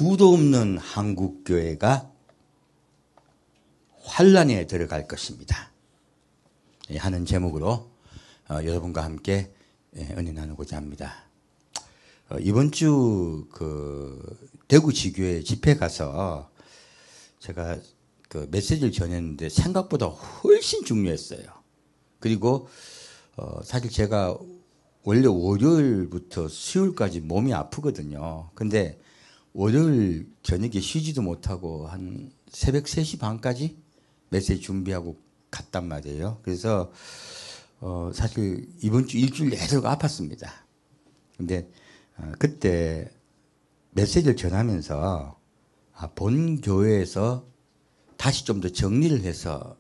수도 없는 한국교회가 환란에 들어갈 것입니다. 하는 제목으로 여러분과 함께 은혜 나누고자 합니다. 이번 주 대구 지교회 집회 가서 제가 메시지를 전했는데 생각보다 훨씬 중요했어요. 그리고 사실 제가 원래 월요일부터 수요일까지 몸이 아프거든요. 근데 월요일 저녁에 쉬지도 못하고 한 새벽 3시 반까지 메시지 준비하고 갔단 말이에요. 그래서 사실 이번 주 일주일 내내 아팠습니다. 근데 그때 메시지를 전하면서 본 교회에서 다시 좀 더 정리를 해서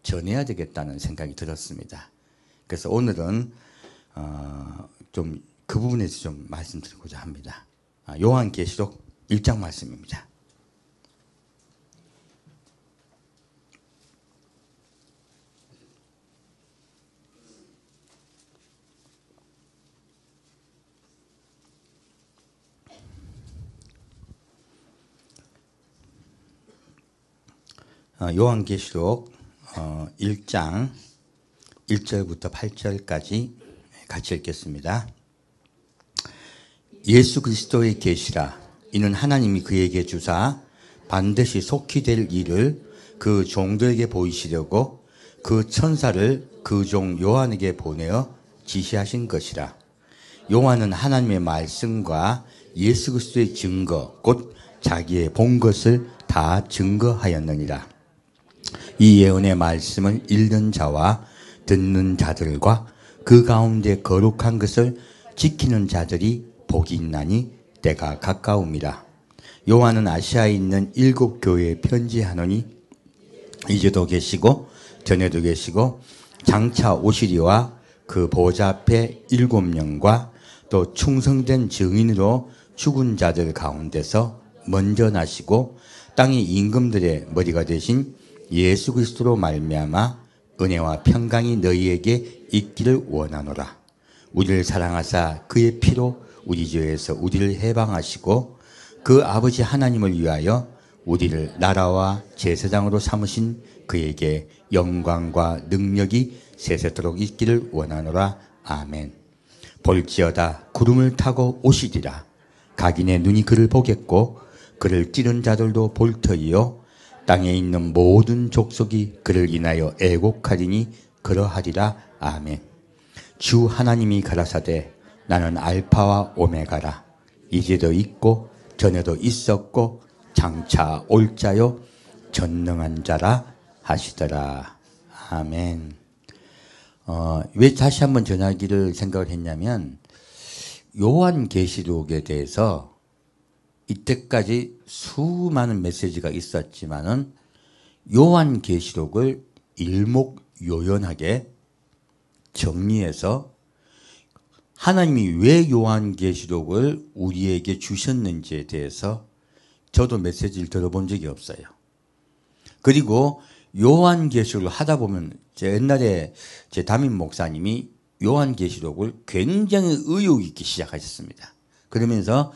전해야 되겠다는 생각이 들었습니다. 그래서 오늘은 좀 그 부분에서 좀 말씀드리고자 합니다. 요한계시록 1장 말씀입니다. 요한계시록 1장 1절부터 8절까지 같이 읽겠습니다. 예수 그리스도의 계시라. 이는 하나님이 그에게 주사 반드시 속히 될 일을 그 종들에게 보이시려고 그 천사를 그 종 요한에게 보내어 지시하신 것이라. 요한은 하나님의 말씀과 예수 그리스도의 증거 곧 자기의 본 것을 다 증거하였느니라. 이 예언의 말씀을 읽는 자와 듣는 자들과 그 가운데 거룩한 것을 지키는 자들이 복이 있나니 때가 가까움이라. 요한은 아시아에 있는 7 교회에 편지하노니 이제도 계시고 전에도 계시고 장차 오시리와 그 보좌 앞에 7명과 또 충성된 증인으로 죽은 자들 가운데서 먼저 나시고 땅의 임금들의 머리가 되신 예수 그리스도로 말미암아 은혜와 평강이 너희에게 있기를 원하노라. 우리를 사랑하사 그의 피로 우리 죄에서 우리를 해방하시고 그 아버지 하나님을 위하여 우리를 나라와 제사장으로 삼으신 그에게 영광과 능력이 세세토록 있기를 원하노라. 아멘. 볼지어다 구름을 타고 오시리라. 각인의 눈이 그를 보겠고 그를 찌른 자들도 볼 터이요 땅에 있는 모든 족속이 그를 인하여 애곡하리니 그러하리라. 아멘. 주 하나님이 가라사대 나는 알파와 오메가라. 이제도 있고 전에도 있었고 장차 올 자요 전능한 자라 하시더라. 아멘. 왜 다시 한번 전하기를 생각을 했냐면 요한계시록에 대해서 이때까지 수많은 메시지가 있었지만은 요한계시록을 일목요연하게 정리해서 하나님이 왜 요한계시록을 우리에게 주셨는지에 대해서 저도 메시지를 들어본 적이 없어요. 그리고 요한계시록을 하다 보면 옛날에 제 담임 목사님이 요한계시록을 굉장히 의욕 있게 시작하셨습니다. 그러면서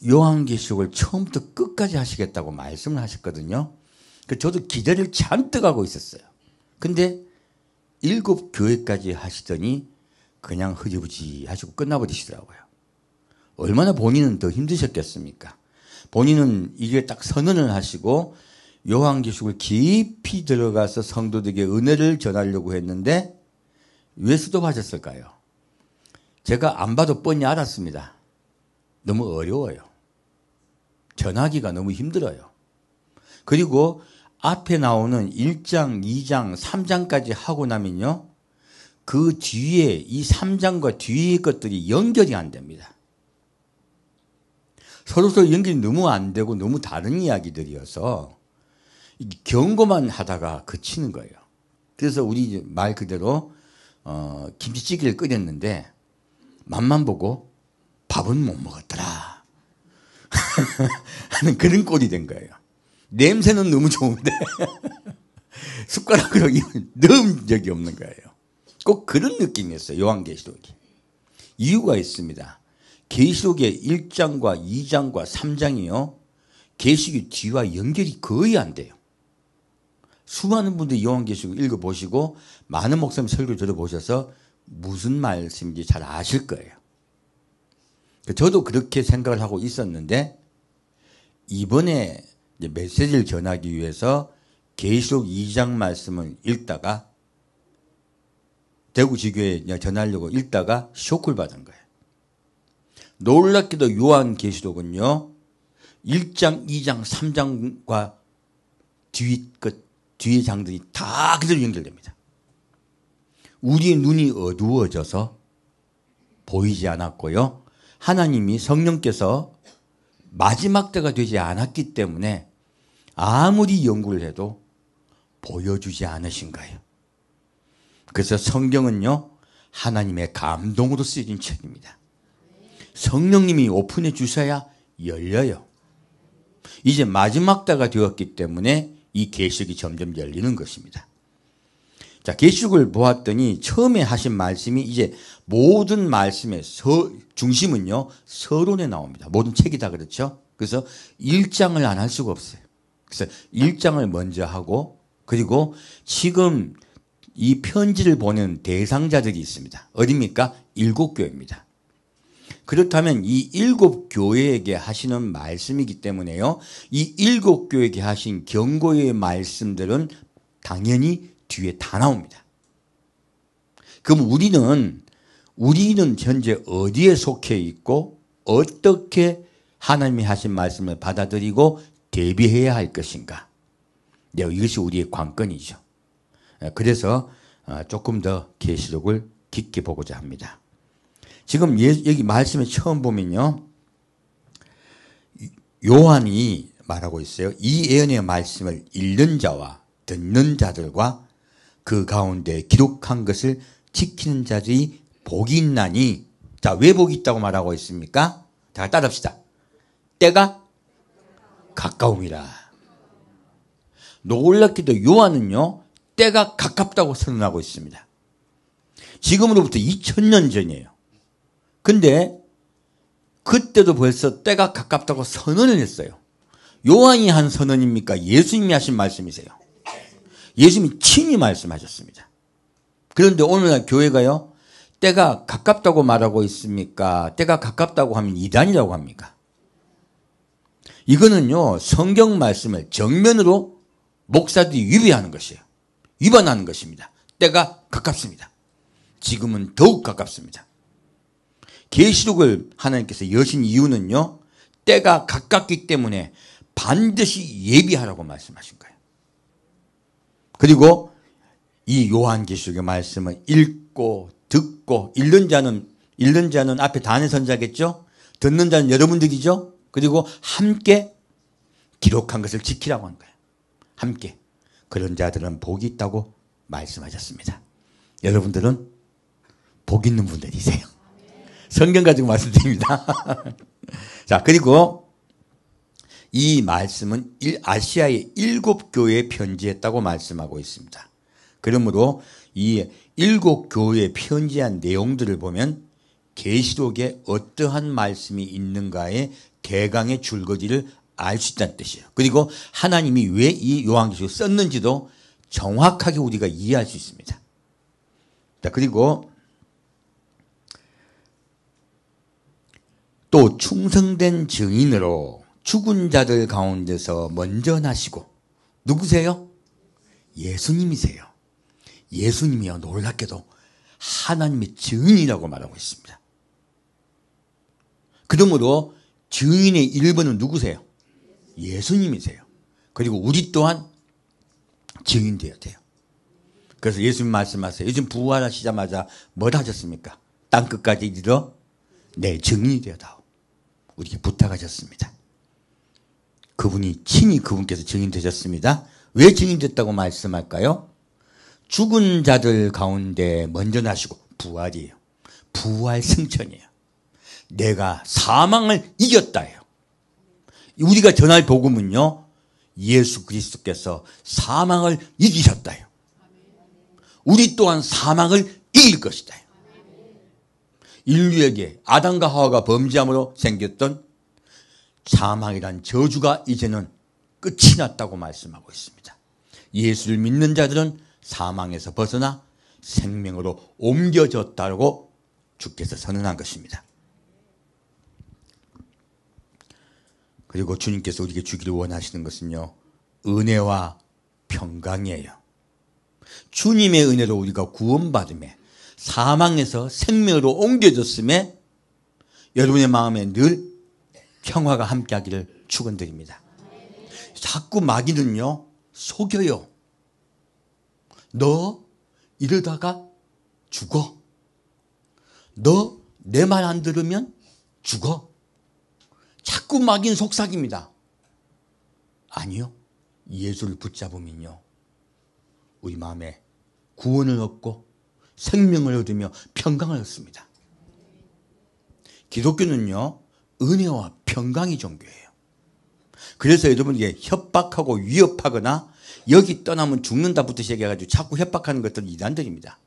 요한계시록을 처음부터 끝까지 하시겠다고 말씀을 하셨거든요. 저도 기대를 잔뜩 하고 있었어요. 근데 7 교회까지 하시더니 그냥 흐지부지 하시고 끝나버리시더라고요. 얼마나 본인은 더 힘드셨겠습니까? 본인은 이게 딱 선언을 하시고 요한계시록을 깊이 들어가서 성도들에게 은혜를 전하려고 했는데 왜 스톱하셨을까요? 제가 안 봐도 뻔히 알았습니다. 너무 어려워요. 전하기가 너무 힘들어요. 그리고 앞에 나오는 1장, 2장, 3장까지 하고 나면요. 그 뒤에 이 3장과 뒤의 것들이 연결이 안 됩니다. 서로 연결이 너무 안 되고 너무 다른 이야기들이어서 경고만 하다가 그치는 거예요. 그래서 우리 말 그대로 김치찌개를 끓였는데 맛만 보고 밥은 못 먹었더라 하는 그런 꼴이 된 거예요. 냄새는 너무 좋은데 숟가락으로 넣은 적이 없는 거예요. 꼭 그런 느낌이었어요. 요한계시록이. 이유가 있습니다. 계시록의 1장과 2장과 3장이요. 계시록 뒤와 연결이 거의 안 돼요. 수많은 분들이 요한계시록 읽어보시고 많은 목사님 설교 들어보셔서 무슨 말씀인지 잘 아실 거예요. 저도 그렇게 생각을 하고 있었는데 이번에 메시지를 전하기 위해서 계시록 2장 말씀을 읽다가 대구지교에 전하려고 읽다가 쇼크를 받은 거예요. 놀랍게도 요한계시록은요 1장, 2장, 3장과 뒤의 장들이 다 그대로 연결됩니다. 우리의 눈이 어두워져서 보이지 않았고요. 하나님이 성령께서 마지막 때가 되지 않았기 때문에 아무리 연구를 해도 보여주지 않으신 거예요. 그래서 성경은요 하나님의 감동으로 쓰여진 책입니다. 성령님이 오픈해 주셔야 열려요. 이제 마지막 때가 되었기 때문에 이 계시록이 점점 열리는 것입니다. 자, 계시록을 보았더니 처음에 하신 말씀이 이제 모든 말씀의 중심은요 서론에 나옵니다. 모든 책이 다 그렇죠. 그래서 1장을 안 할 수가 없어요. 그래서 1장을 먼저 하고 그리고 지금 이 편지를 보는 대상자들이 있습니다. 어디입니까? 7교회입니다. 그렇다면 이 7교회에게 하시는 말씀이기 때문에요. 이 7교회에게 하신 경고의 말씀들은 당연히 뒤에 다 나옵니다. 그럼 우리는 현재 어디에 속해 있고 어떻게 하나님이 하신 말씀을 받아들이고 대비해야 할 것인가? 이것이 우리의 관건이죠. 그래서 조금 더 계시록을 깊게 보고자 합니다. 지금 여기 말씀에 처음 보면요. 요한이 말하고 있어요. 이 예언의 말씀을 읽는 자와 듣는 자들과 그 가운데 기록한 것을 지키는 자들이 복이 있나니. 자, 왜 복이 있다고 말하고 있습니까? 자, 따라합시다. 때가 가까움이라. 놀랍게도 요한은요. 때가 가깝다고 선언하고 있습니다. 지금으로부터 2000년 전이에요. 근데 그때도 벌써 때가 가깝다고 선언을 했어요. 요한이 한 선언입니까? 예수님이 하신 말씀이세요. 예수님이 친히 말씀하셨습니다. 그런데 오늘날 교회가요. 때가 가깝다고 말하고 있습니까? 때가 가깝다고 하면 이단이라고 합니까? 이거는요. 성경 말씀을 정면으로 목사들이 위배하는 것이에요. 위반하는 것입니다. 때가 가깝습니다. 지금은 더욱 가깝습니다. 계시록을 하나님께서 여신 이유는요. 때가 가깝기 때문에 반드시 예비하라고 말씀하신 거예요. 그리고 이 요한계시록의 말씀을 읽고 듣고 읽는 자는 앞에 단의 선자겠죠. 듣는 자는 여러분들이죠. 그리고 함께 기록한 것을 지키라고 한 거예요. 함께. 그런 자들은 복이 있다고 말씀하셨습니다. 여러분들은 복 있는 분들이세요. 성경 가지고 말씀드립니다. 자, 그리고 이 말씀은 아시아의 7교회에 편지했다고 말씀하고 있습니다. 그러므로 이 7교회에 편지한 내용들을 보면 계시록에 어떠한 말씀이 있는가의 대강의 줄거지를 알 수 있다는 뜻이에요. 그리고 하나님이 왜 이 요한계시록을 썼는지도 정확하게 우리가 이해할 수 있습니다. 자, 그리고 또 충성된 증인으로 죽은 자들 가운데서 먼저 나시고 누구세요? 예수님이세요. 예수님이요. 놀랍게도 하나님의 증인이라고 말하고 있습니다. 그러므로 증인의 1번은 누구세요? 예수님이세요. 그리고 우리 또한 증인 되어야 돼요. 그래서 예수님 말씀하세요. 요즘 부활하시자마자 뭘 하셨습니까? 땅끝까지 이르러 내 증인이 되어다오. 우리에게 부탁하셨습니다. 그분이 친히 그분께서 증인 되셨습니다. 왜 증인 됐다고 말씀할까요? 죽은 자들 가운데 먼저 나시고 부활이에요. 부활 승천이에요. 내가 사망을 이겼다예요. 우리가 전할 복음은요. 예수 그리스도께서 사망을 이기셨다예요. 우리 또한 사망을 이길 것이다. 인류에게 아담과 하와가 범죄함으로 생겼던 사망이란 저주가 이제는 끝이 났다고 말씀하고 있습니다. 예수를 믿는 자들은 사망에서 벗어나 생명으로 옮겨졌다고 주께서 선언한 것입니다. 그리고 주님께서 우리에게 주기를 원하시는 것은요, 은혜와 평강이에요. 주님의 은혜로 우리가 구원받음에, 사망에서 생명으로 옮겨졌음에 여러분의 마음에 늘 평화가 함께하기를 축원드립니다. 자꾸 마귀는요 속여요. 너 이러다가 죽어. 너 내 말 안 들으면 죽어. 자꾸 마귀는 속삭입니다. 아니요, 예수를 붙잡으면요 우리 마음에 구원을 얻고 생명을 얻으며 평강을 얻습니다. 기독교는요 은혜와 평강이 종교예요. 그래서 여러분에게 협박하고 위협하거나 여기 떠나면 죽는다부터 시작해가지고 자꾸 협박하는 것들은 이단들입니다.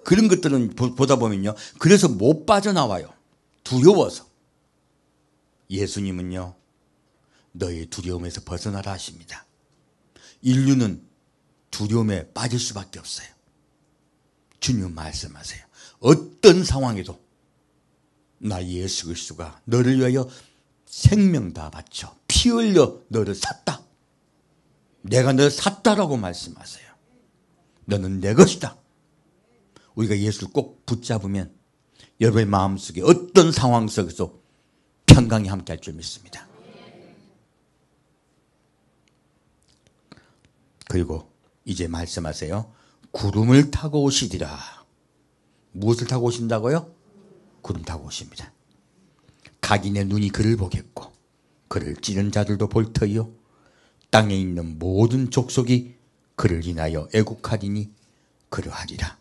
그런 것들은 보다 보면요 그래서 못 빠져나와요. 두려워서. 예수님은요 너의 두려움에서 벗어나라 하십니다. 인류는 두려움에 빠질 수밖에 없어요. 주님 말씀하세요. 어떤 상황에도 나 예수 그리스도가 너를 위하여 생명 다 바쳐 피 흘려 너를 샀다. 내가 너를 샀다라고 말씀하세요. 너는 내 것이다. 우리가 예수를 꼭 붙잡으면 여러분의 마음속에 어떤 상황 속에서 평강이 함께할 줄 믿습니다. 그리고 이제 말씀하세요. 구름을 타고 오시리라. 무엇을 타고 오신다고요? 구름 타고 오십니다. 각인의 눈이 그를 보겠고 그를 찌른 자들도 볼 터이요 땅에 있는 모든 족속이 그를 인하여 애국하리니 그러하리라.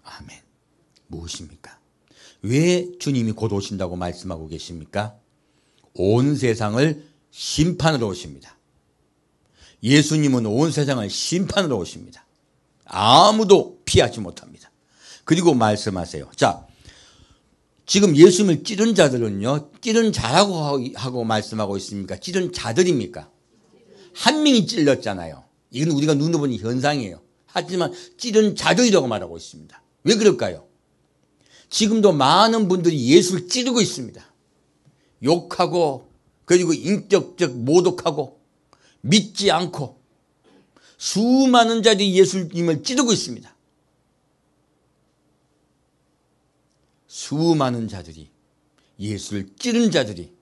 아멘. 무엇입니까? 왜 주님이 곧 오신다고 말씀하고 계십니까? 온 세상을 심판으로 오십니다. 예수님은 온 세상을 심판으로 오십니다. 아무도 피하지 못합니다. 그리고 말씀하세요. 자, 지금 예수님을 찌른 자들은요, 찌른 자라고 하고 말씀하고 있습니까? 찌른 자들입니까? 한 명이 찔렸잖아요. 이건 우리가 눈으로 보는 현상이에요. 하지만 찌른 자들이라고 말하고 있습니다. 왜 그럴까요? 지금도 많은 분들이 예수를 찌르고 있습니다. 욕하고 그리고 인격적 모독하고 믿지 않고 수많은 자들이 예수님을 찌르고 있습니다. 수많은 자들이 예수를 찌른 자들이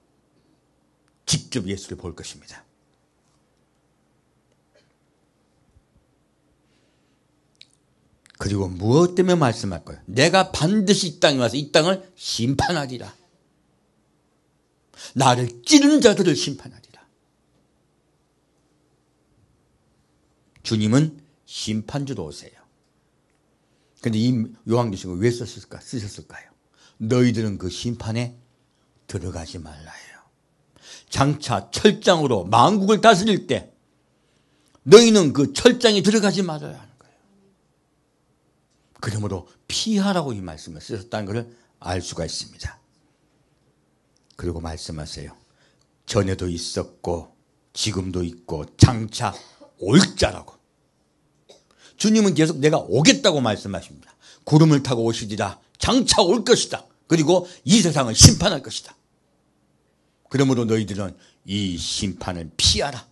직접 예수를 볼 것입니다. 그리고 무엇 때문에 말씀할 거예요? 내가 반드시 이 땅에 와서 이 땅을 심판하리라. 나를 찌른 자들을 심판하리라. 주님은 심판주로 오세요. 그런데 이 요한계시록을 왜 쓰셨을까요? 너희들은 그 심판에 들어가지 말라예요. 장차 철장으로 만국을 다스릴 때 너희는 그 철장에 들어가지 말아야 하는 거예요. 그러므로 피하라고 이 말씀을 쓰셨다는 것을 알 수가 있습니다. 그리고 말씀하세요. 전에도 있었고 지금도 있고 장차 올 자라고. 주님은 계속 내가 오겠다고 말씀하십니다. 구름을 타고 오시리라. 장차 올 것이다. 그리고 이 세상을 심판할 것이다. 그러므로 너희들은 이 심판을 피하라.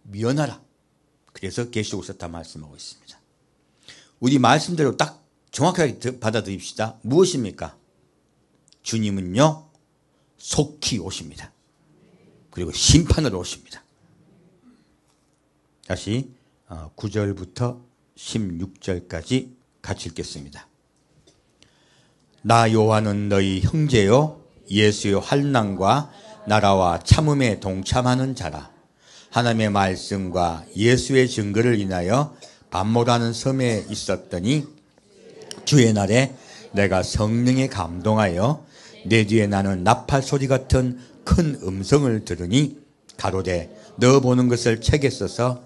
면하라. 그래서 계시록을 썼다 말씀하고 있습니다. 우리 말씀대로 딱 정확하게 받아들입시다. 무엇입니까? 주님은요 속히 오십니다. 그리고 심판으로 오십니다. 다시 9절부터 16절까지 같이 읽겠습니다. 나 요한은 너희 형제요 예수의 환난과 나라와 참음에 동참하는 자라. 하나님의 말씀과 예수의 증거를 인하여 반모라는 섬에 있었더니 주의 날에 내가 성령에 감동하여 내 뒤에 나는 나팔 소리 같은 큰 음성을 들으니 가로되 너 보는 것을 책에 써서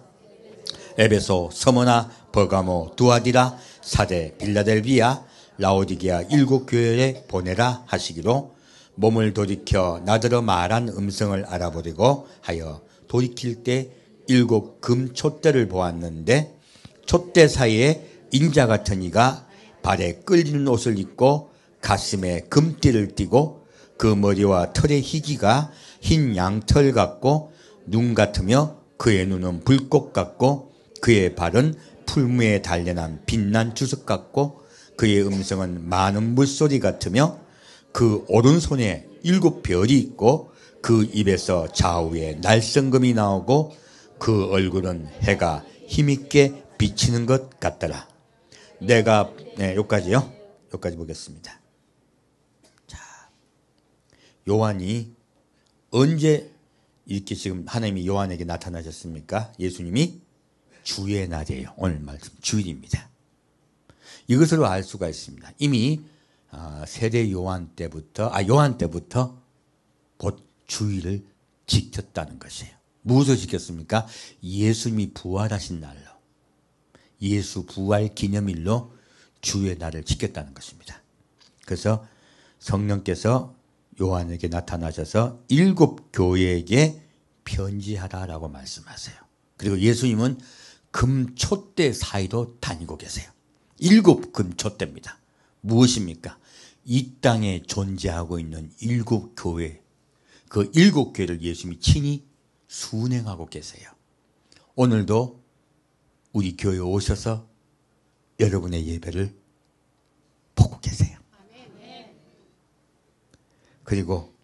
에베소, 서머나, 버가모, 두아디라, 사데, 빌라델비아, 라오디게아 7 교회에 보내라 하시기로 몸을 돌이켜 나더러 말한 음성을 알아보려고 하여 돌이킬 때 7 금 촛대를 보았는데 촛대 사이에 인자 같은 이가 발에 끌리는 옷을 입고 가슴에 금띠를 띠고 그 머리와 털의 희기가 흰 양털 같고 눈 같으며 그의 눈은 불꽃 같고 그의 발은 풀무에 단련한 빛난 주석 같고 그의 음성은 많은 물소리 같으며 그 오른손에 7 별이 있고 그 입에서 좌우에 날성금이 나오고 그 얼굴은 해가 힘있게 비치는 것 같더라. 내가 여기까지요. 여기까지 보겠습니다. 자, 요한이 언제 이렇게 지금 하나님이 요한에게 나타나셨습니까? 예수님이 주의 날이에요. 오늘 말씀 주일입니다. 이것으로 알 수가 있습니다. 이미 세례 요한 때부터 곧 주일을 지켰다는 것이에요. 무엇을 지켰습니까? 예수님이 부활하신 날로, 예수 부활 기념일로 주의 날을 지켰다는 것입니다. 그래서 성령께서 요한에게 나타나셔서 7 교회에게 편지하라라고 말씀하세요. 그리고 예수님은 금촛대 사이로 다니고 계세요. 7 금촛대입니다. 무엇입니까? 이 땅에 존재하고 있는 7 교회, 그 7 교회를 예수님이 친히 순행하고 계세요. 오늘도 우리 교회에 오셔서 여러분의 예배를 보고 계세요. 그리고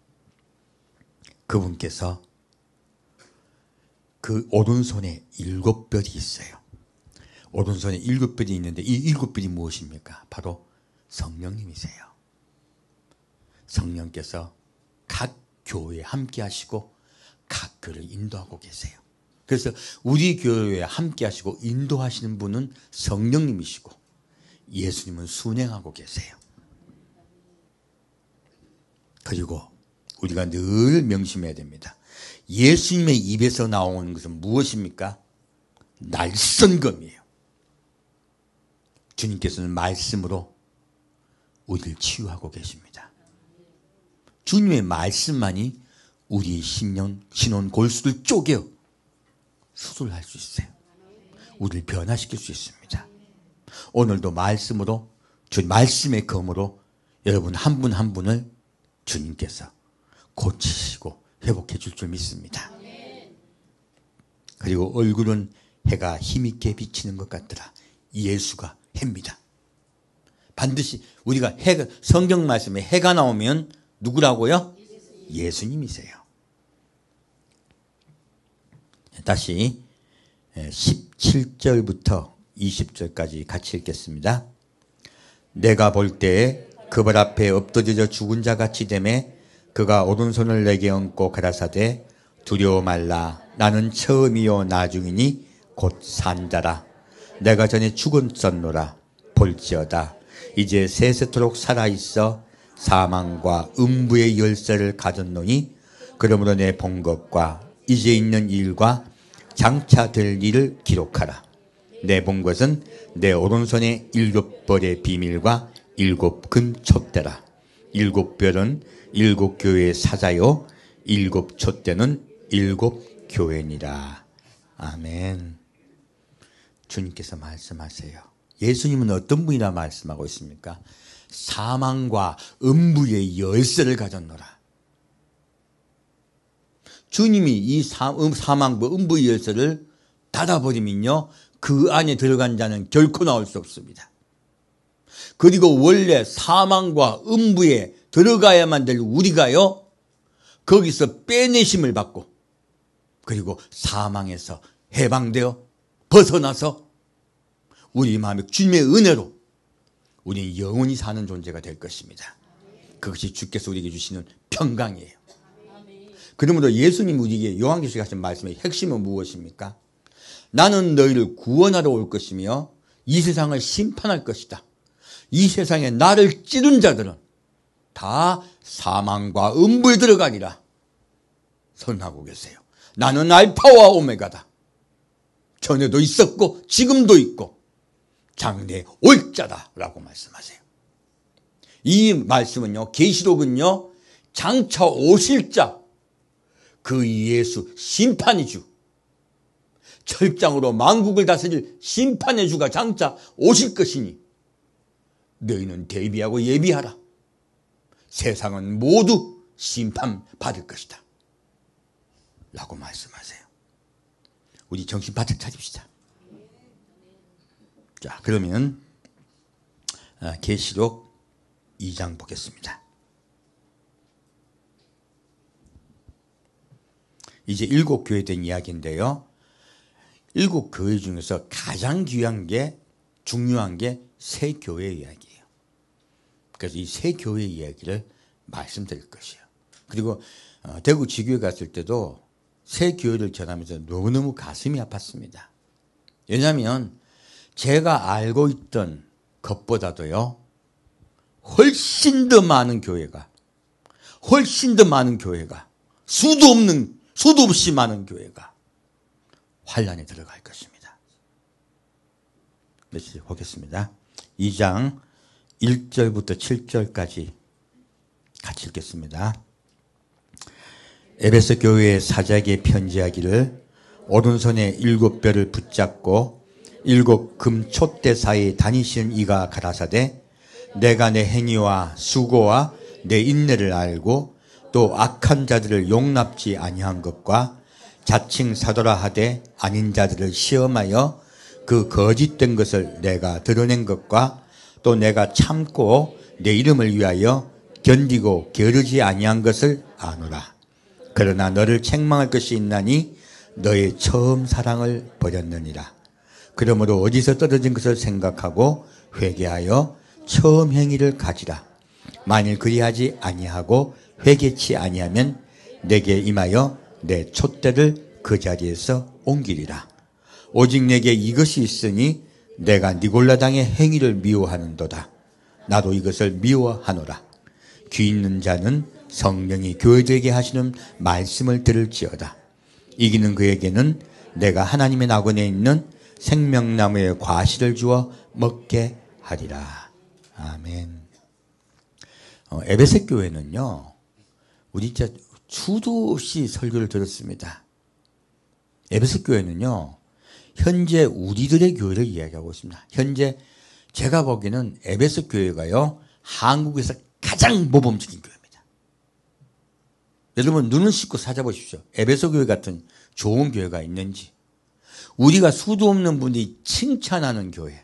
그분께서 그 오른손에 7 별이 있어요. 오른손에 7 별이 있는데 이 7 별이 무엇입니까? 바로 성령님이세요. 성령께서 각 교회에 함께 하시고 각 교회를 인도하고 계세요. 그래서 우리 교회에 함께 하시고 인도하시는 분은 성령님이시고 예수님은 순행하고 계세요. 그리고 우리가 늘 명심해야 됩니다. 예수님의 입에서 나오는 것은 무엇입니까? 날선검이에요. 주님께서는 말씀으로 우리를 치유하고 계십니다. 주님의 말씀만이 우리의 신혼 골수를 쪼개어 수술할 수 있어요. 우리를 변화시킬 수 있습니다. 오늘도 말씀으로, 말씀의 검으로 여러분 한 분 한 분을 주님께서 고치시고 회복해 줄 줄 믿습니다. 그리고 얼굴은 해가 힘있게 비치는 것 같더라. 예수가 해입니다. 반드시 우리가 성경 말씀에 해가 나오면 누구라고요? 예수님이세요. 다시 17절부터 20절까지 같이 읽겠습니다. 내가 볼 때에 그 발 앞에 엎드려져 죽은 자 같이 되매 그가 오른손을 내게 얹고 가라사대 두려워 말라. 나는 처음이요 나중이니 곧 산자라. 내가 전에 죽었었노라. 볼지어다 이제 세세토록 살아있어 사망과 음부의 열쇠를 가졌노니 그러므로 내 본 것과 이제 있는 일과 장차 될 일을 기록하라. 내 본 것은 내 오른손에 7 별의 비밀과 7 금촛대라. 7 별은 7 교회의 사자요 7 촛대는 7 교회니라. 아멘. 주님께서 말씀하세요. 예수님은 어떤 분이라 말씀하고 있습니까? 사망과 음부의 열쇠를 가졌노라. 주님이 이 사망과 음부의 열쇠를 닫아버리면요, 그 안에 들어간 자는 결코 나올 수 없습니다. 그리고 원래 사망과 음부에 들어가야만 될 우리가요, 거기서 빼내심을 받고, 그리고 사망에서 해방되어 벗어나서 우리 마음에 주님의 은혜로 우리는 영원히 사는 존재가 될 것입니다. 그것이 주께서 우리에게 주시는 평강이에요. 그러므로 예수님 우리에게 요한계시록에 하신 말씀의 핵심은 무엇입니까? 나는 너희를 구원하러 올 것이며 이 세상을 심판할 것이다. 이 세상에 나를 찌른 자들은 다 사망과 음부에 들어가리라 선언하고 계세요. 나는 알파와 오메가다. 전에도 있었고 지금도 있고 장래에 올 자다라고 말씀하세요. 이 말씀은요, 계시록은요, 장차 오실 자, 그 예수 심판의 주, 철장으로 만국을 다스릴 심판의 주가 장차 오실 것이니 너희는 대비하고 예비하라. 세상은 모두 심판받을 것이다 라고 말씀하세요. 우리 정신 바짝 차립시다. 자, 그러면 계시록 2장 보겠습니다. 이제 7교회에 대한 이야기인데요. 7교회 중에서 가장 중요한 게 3교회 이야기예요. 그래서 이 3교회 이야기를 말씀드릴 것이에요. 그리고 대구 지교회 갔을 때도 3교회를 전하면서 너무너무 가슴이 아팠습니다. 왜냐하면 제가 알고 있던 것보다도요, 훨씬 더 많은 교회가 수도 없이 많은 교회가 환란에 들어갈 것입니다. 메시지 보겠습니다. 2장 1절부터 7절까지 같이 읽겠습니다. 에베소 교회의 사자에게 편지하기를 오른손에 7뼈를 붙잡고 7 금 촛대 사이에 다니시는 이가 가라사대 내가 내 행위와 수고와 내 인내를 알고 또 악한 자들을 용납지 아니한 것과 자칭 사도라 하되 아닌 자들을 시험하여 그 거짓된 것을 내가 드러낸 것과 또 내가 참고 내 이름을 위하여 견디고 게으르지 아니한 것을 아노라. 그러나 너를 책망할 것이 있나니 너의 처음 사랑을 버렸느니라. 그러므로 어디서 떨어진 것을 생각하고 회개하여 처음 행위를 가지라. 만일 그리하지 아니하고 회개치 아니하면 내게 임하여 내 촛대를 그 자리에서 옮기리라. 오직 내게 이것이 있으니 내가 니골라당의 행위를 미워하는도다. 나도 이것을 미워하노라. 귀 있는 자는 성령이 교회들에게 하시는 말씀을 들을지어다. 이기는 그에게는 내가 하나님의 낙원에 있는 생명나무의 과실을 주어 먹게 하리라. 아멘. 에베소 교회는요, 우리 진짜 수도 없이 설교를 들었습니다. 에베소 교회는요, 현재 우리들의 교회를 이야기하고 있습니다. 현재 제가 보기에는 에베소 교회가요, 한국에서 가장 모범적인 교회입니다. 여러분 눈을 씻고 찾아보십시오. 에베소 교회 같은 좋은 교회가 있는지. 우리가 수도 없는 분들이 칭찬하는 교회.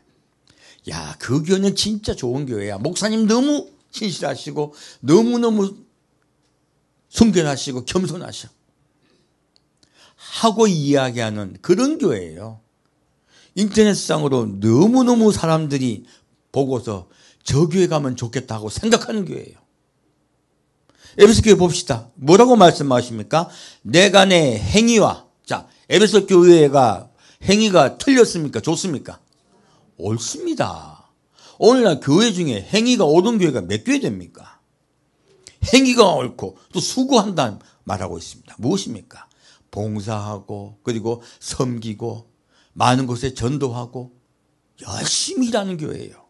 야, 그 교회는 진짜 좋은 교회야. 목사님 너무 신실하시고 너무너무 순결하시고 겸손하셔. 하고 이야기하는 그런 교회예요. 인터넷상으로 너무너무 사람들이 보고서 저 교회 가면 좋겠다고 생각하는 교회예요. 에베소 교회 봅시다. 뭐라고 말씀하십니까? 내가 내 행위와, 자, 에베소 교회가 행위가 틀렸습니까? 좋습니까? 옳습니다. 오늘날 교회 중에 행위가 옳은 교회가 몇 교회 됩니까? 행위가 옳고 또 수고한다는 말하고 있습니다. 무엇입니까? 봉사하고 그리고 섬기고 많은 곳에 전도하고 열심히 일하는 교회예요.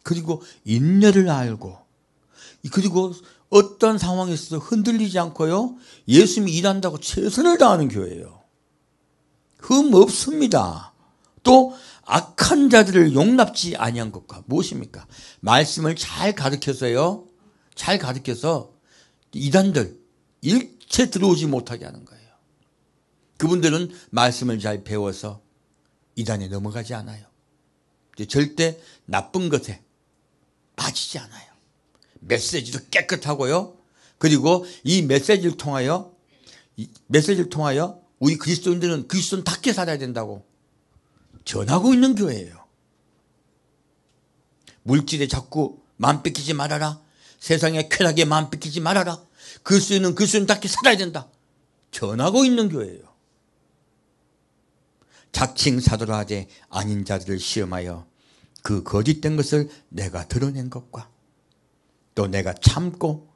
그리고 인내를 알고 그리고 어떤 상황에서 흔들리지 않고요, 예수님이 일한다고 최선을 다하는 교회예요. 흠 없습니다. 또 악한 자들을 용납지 아니한 것과 무엇입니까? 말씀을 잘 가르쳐서요, 잘 가르쳐서 이단들 일체 들어오지 못하게 하는 거예요. 그분들은 말씀을 잘 배워서 이단에 넘어가지 않아요. 절대 나쁜 것에 빠지지 않아요. 메시지도 깨끗하고요. 그리고 이 메시지를 통하여 우리 그리스도인들은 그리스도인답게 살아야 된다고 전하고 있는 교회예요. 물질에 자꾸 마음 뺏기지 말아라. 세상의 쾌락에 마음 뺏기지 말아라. 그리스도인은 그리스도인답게 살아야 된다. 전하고 있는 교회예요. 자칭 사도라 하되 아닌 자들을 시험하여 그 거짓된 것을 내가 드러낸 것과 또 내가 참고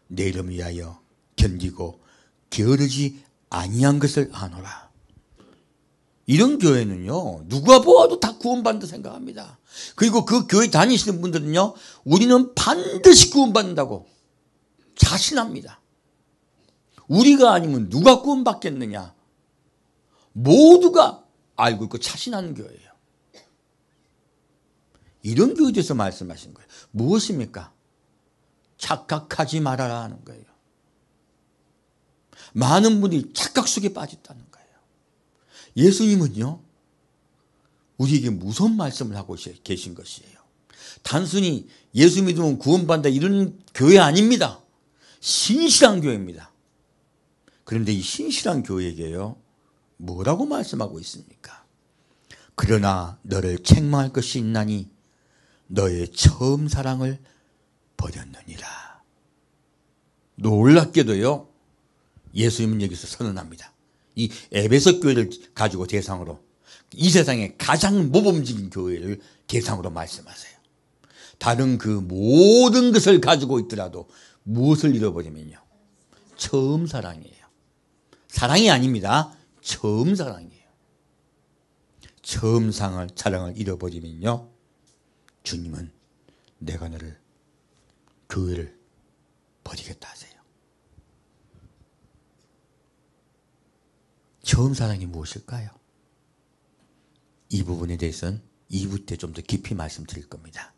내 이름을 위하여 견디고 게으르지 아니한 것을 아노라. 이런 교회는요, 누가 보아도 다 구원받는다 생각합니다. 그리고 그 교회 다니시는 분들은요, 우리는 반드시 구원받는다고 자신합니다. 우리가 아니면 누가 구원받겠느냐. 모두가 알고 있고 자신하는 교회예요. 이런 교회에 대해서 말씀하신 거예요. 무엇입니까? 착각하지 말아라 하는 거예요. 많은 분들이 착각 속에 빠졌다는 거예요. 예수님은요, 우리에게 무슨 말씀을 하고 계신 것이에요. 단순히 예수 믿으면 구원받는다 이런 교회 아닙니다. 신실한 교회입니다. 그런데 이 신실한 교회에게요, 뭐라고 말씀하고 있습니까? 그러나 너를 책망할 것이 있나니 너의 처음 사랑을 버렸느니라. 놀랍게도요, 예수님은 여기서 선언합니다. 이 에베소 교회를 가지고 대상으로 이 세상에 가장 모범적인 교회를 대상으로 말씀하세요. 다른 그 모든 것을 가지고 있더라도 무엇을 잃어버리면요, 처음 사랑이에요. 사랑이 아닙니다. 처음 사랑이에요. 처음 사랑을 잃어버리면요, 주님은 내가 너를, 교회를 버리겠다 하세요. 처음 사랑이 무엇일까요? 이 부분에 대해서는 2부 때 좀 더 깊이 말씀드릴 겁니다.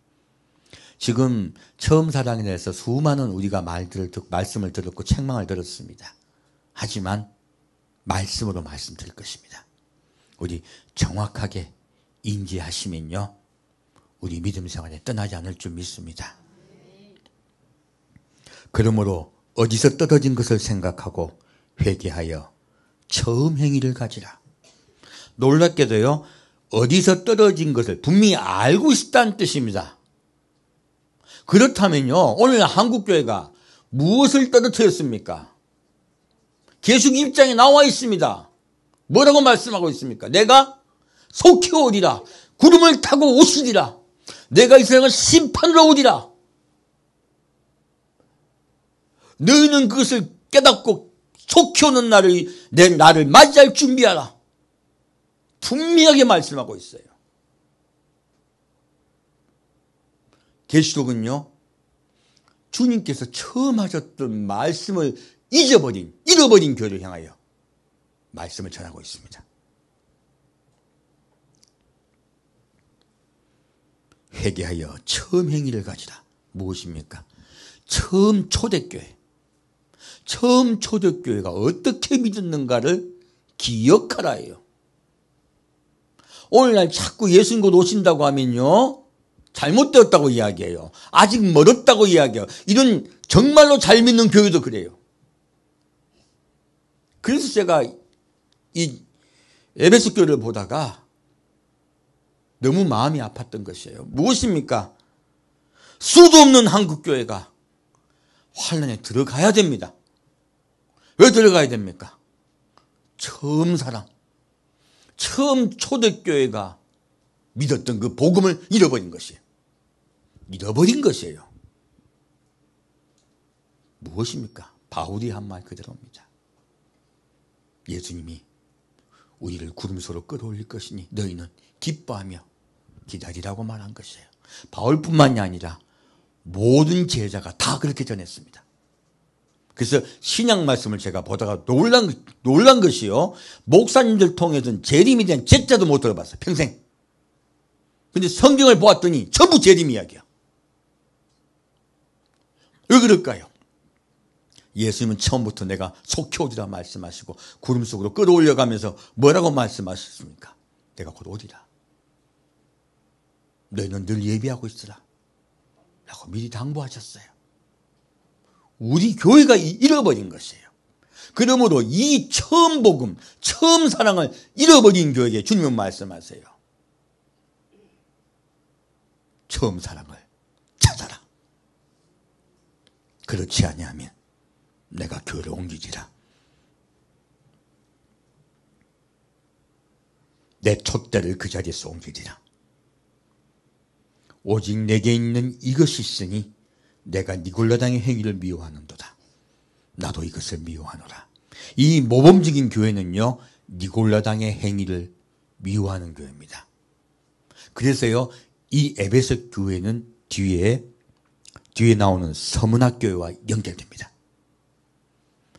지금 처음 사랑에 대해서 수많은 우리가 말씀을 들었고 책망을 들었습니다. 하지만 말씀으로 말씀드릴 것입니다. 우리 정확하게 인지하시면요, 우리 믿음 생활에 떠나지 않을 줄 믿습니다. 그러므로 어디서 떨어진 것을 생각하고 회개하여 처음 행위를 가지라. 놀랍게도요, 어디서 떨어진 것을 분명히 알고 있다는 뜻입니다. 그렇다면요, 오늘 한국교회가 무엇을 떨어뜨렸습니까? 계시록 입장에 나와 있습니다. 뭐라고 말씀하고 있습니까? 내가 속히 오리라. 구름을 타고 오시리라. 내가 이 세상을 심판으로 오리라. 너희는 그것을 깨닫고 속히 오는 나를 맞이할 준비하라. 분명하게 말씀하고 있어요. 계시록은요, 주님께서 처음 하셨던 말씀을 잃어버린 교회를 향하여 말씀을 전하고 있습니다. 회개하여 처음 행위를 가지라. 무엇입니까? 처음 초대교회. 처음 초대교회가 어떻게 믿었는가를 기억하라예요. 오늘날 자꾸 예수님 곧 오신다고 하면요, 잘못되었다고 이야기해요. 아직 멀었다고 이야기해요. 이런 정말로 잘 믿는 교회도 그래요. 그래서 제가 이 에베소 교회를 보다가 너무 마음이 아팠던 것이에요. 무엇입니까? 수도 없는 한국 교회가 환난에 들어가야 됩니다. 왜 들어가야 됩니까? 처음 사랑, 처음 초대교회가 믿었던 그 복음을 잃어버린 것이에요. 잃어버린 것이에요. 무엇입니까? 바울이 한 말 그대로입니다. 예수님이 우리를 구름소로 끌어올릴 것이니 너희는 기뻐하며 기다리라고 말한 것이에요. 바울뿐만이 아니라 모든 제자가 다 그렇게 전했습니다. 그래서 신약 말씀을 제가 보다가 놀란 것이요, 목사님들 통해서는 재림에 대한 제자도 못 들어봤어요. 평생. 근데 성경을 보았더니 전부 재림 이야기야. 왜 그럴까요? 예수님은 처음부터 내가 속히 오리라 말씀하시고 구름 속으로 끌어올려가면서 뭐라고 말씀하셨습니까? 내가 곧 오리라. 너희는 늘 예비하고 있으라 라고 미리 당부하셨어요. 우리 교회가 잃어버린 것이에요. 그러므로 이 처음 복음, 처음 사랑을 잃어버린 교회에게 주님은 말씀하세요. 처음 사랑을 찾아라. 그렇지 아니하면 내가 교회를 옮기리라. 내 촛대를 그 자리에서 옮기리라. 오직 내게 있는 이것이 있으니 내가 니골라당의 행위를 미워하는도다. 나도 이것을 미워하노라. 이 모범적인 교회는요, 니골라당의 행위를 미워하는 교회입니다. 그래서요, 이 에베소 교회는 뒤에 뒤에 나오는 서문학교회와 연결됩니다.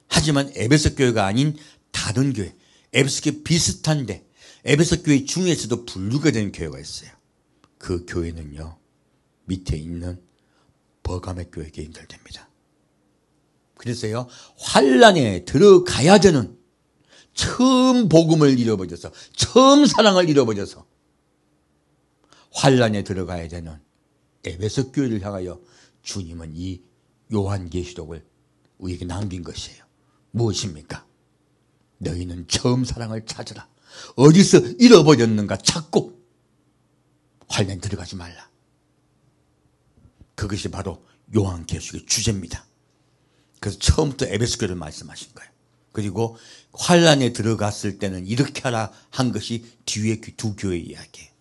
하지만 에베소 교회가 아닌 다른 교회, 에베소 교회 비슷한데 에베소 교회 중에서도 분류가 되는 교회가 있어요. 그 교회는요, 밑에 있는 버가모 교회에게 연결됩니다. 그래서요, 환란에 들어가야 되는, 처음 복음을 잃어버려서, 처음 사랑을 잃어버려서 환란에 들어가야 되는 에베소 교회를 향하여 주님은 이 요한계시록을 우리에게 남긴 것이에요. 무엇입니까? 너희는 처음 사랑을 찾으라. 어디서 잃어버렸는가 찾고 환란에 들어가지 말라. 그것이 바로 요한계시록의 주제입니다. 그래서 처음부터 에베소 교회를 말씀하신 거예요. 그리고 환란에 들어갔을 때는 이렇게 하라 한 것이 뒤에 두 교회 이야기예요.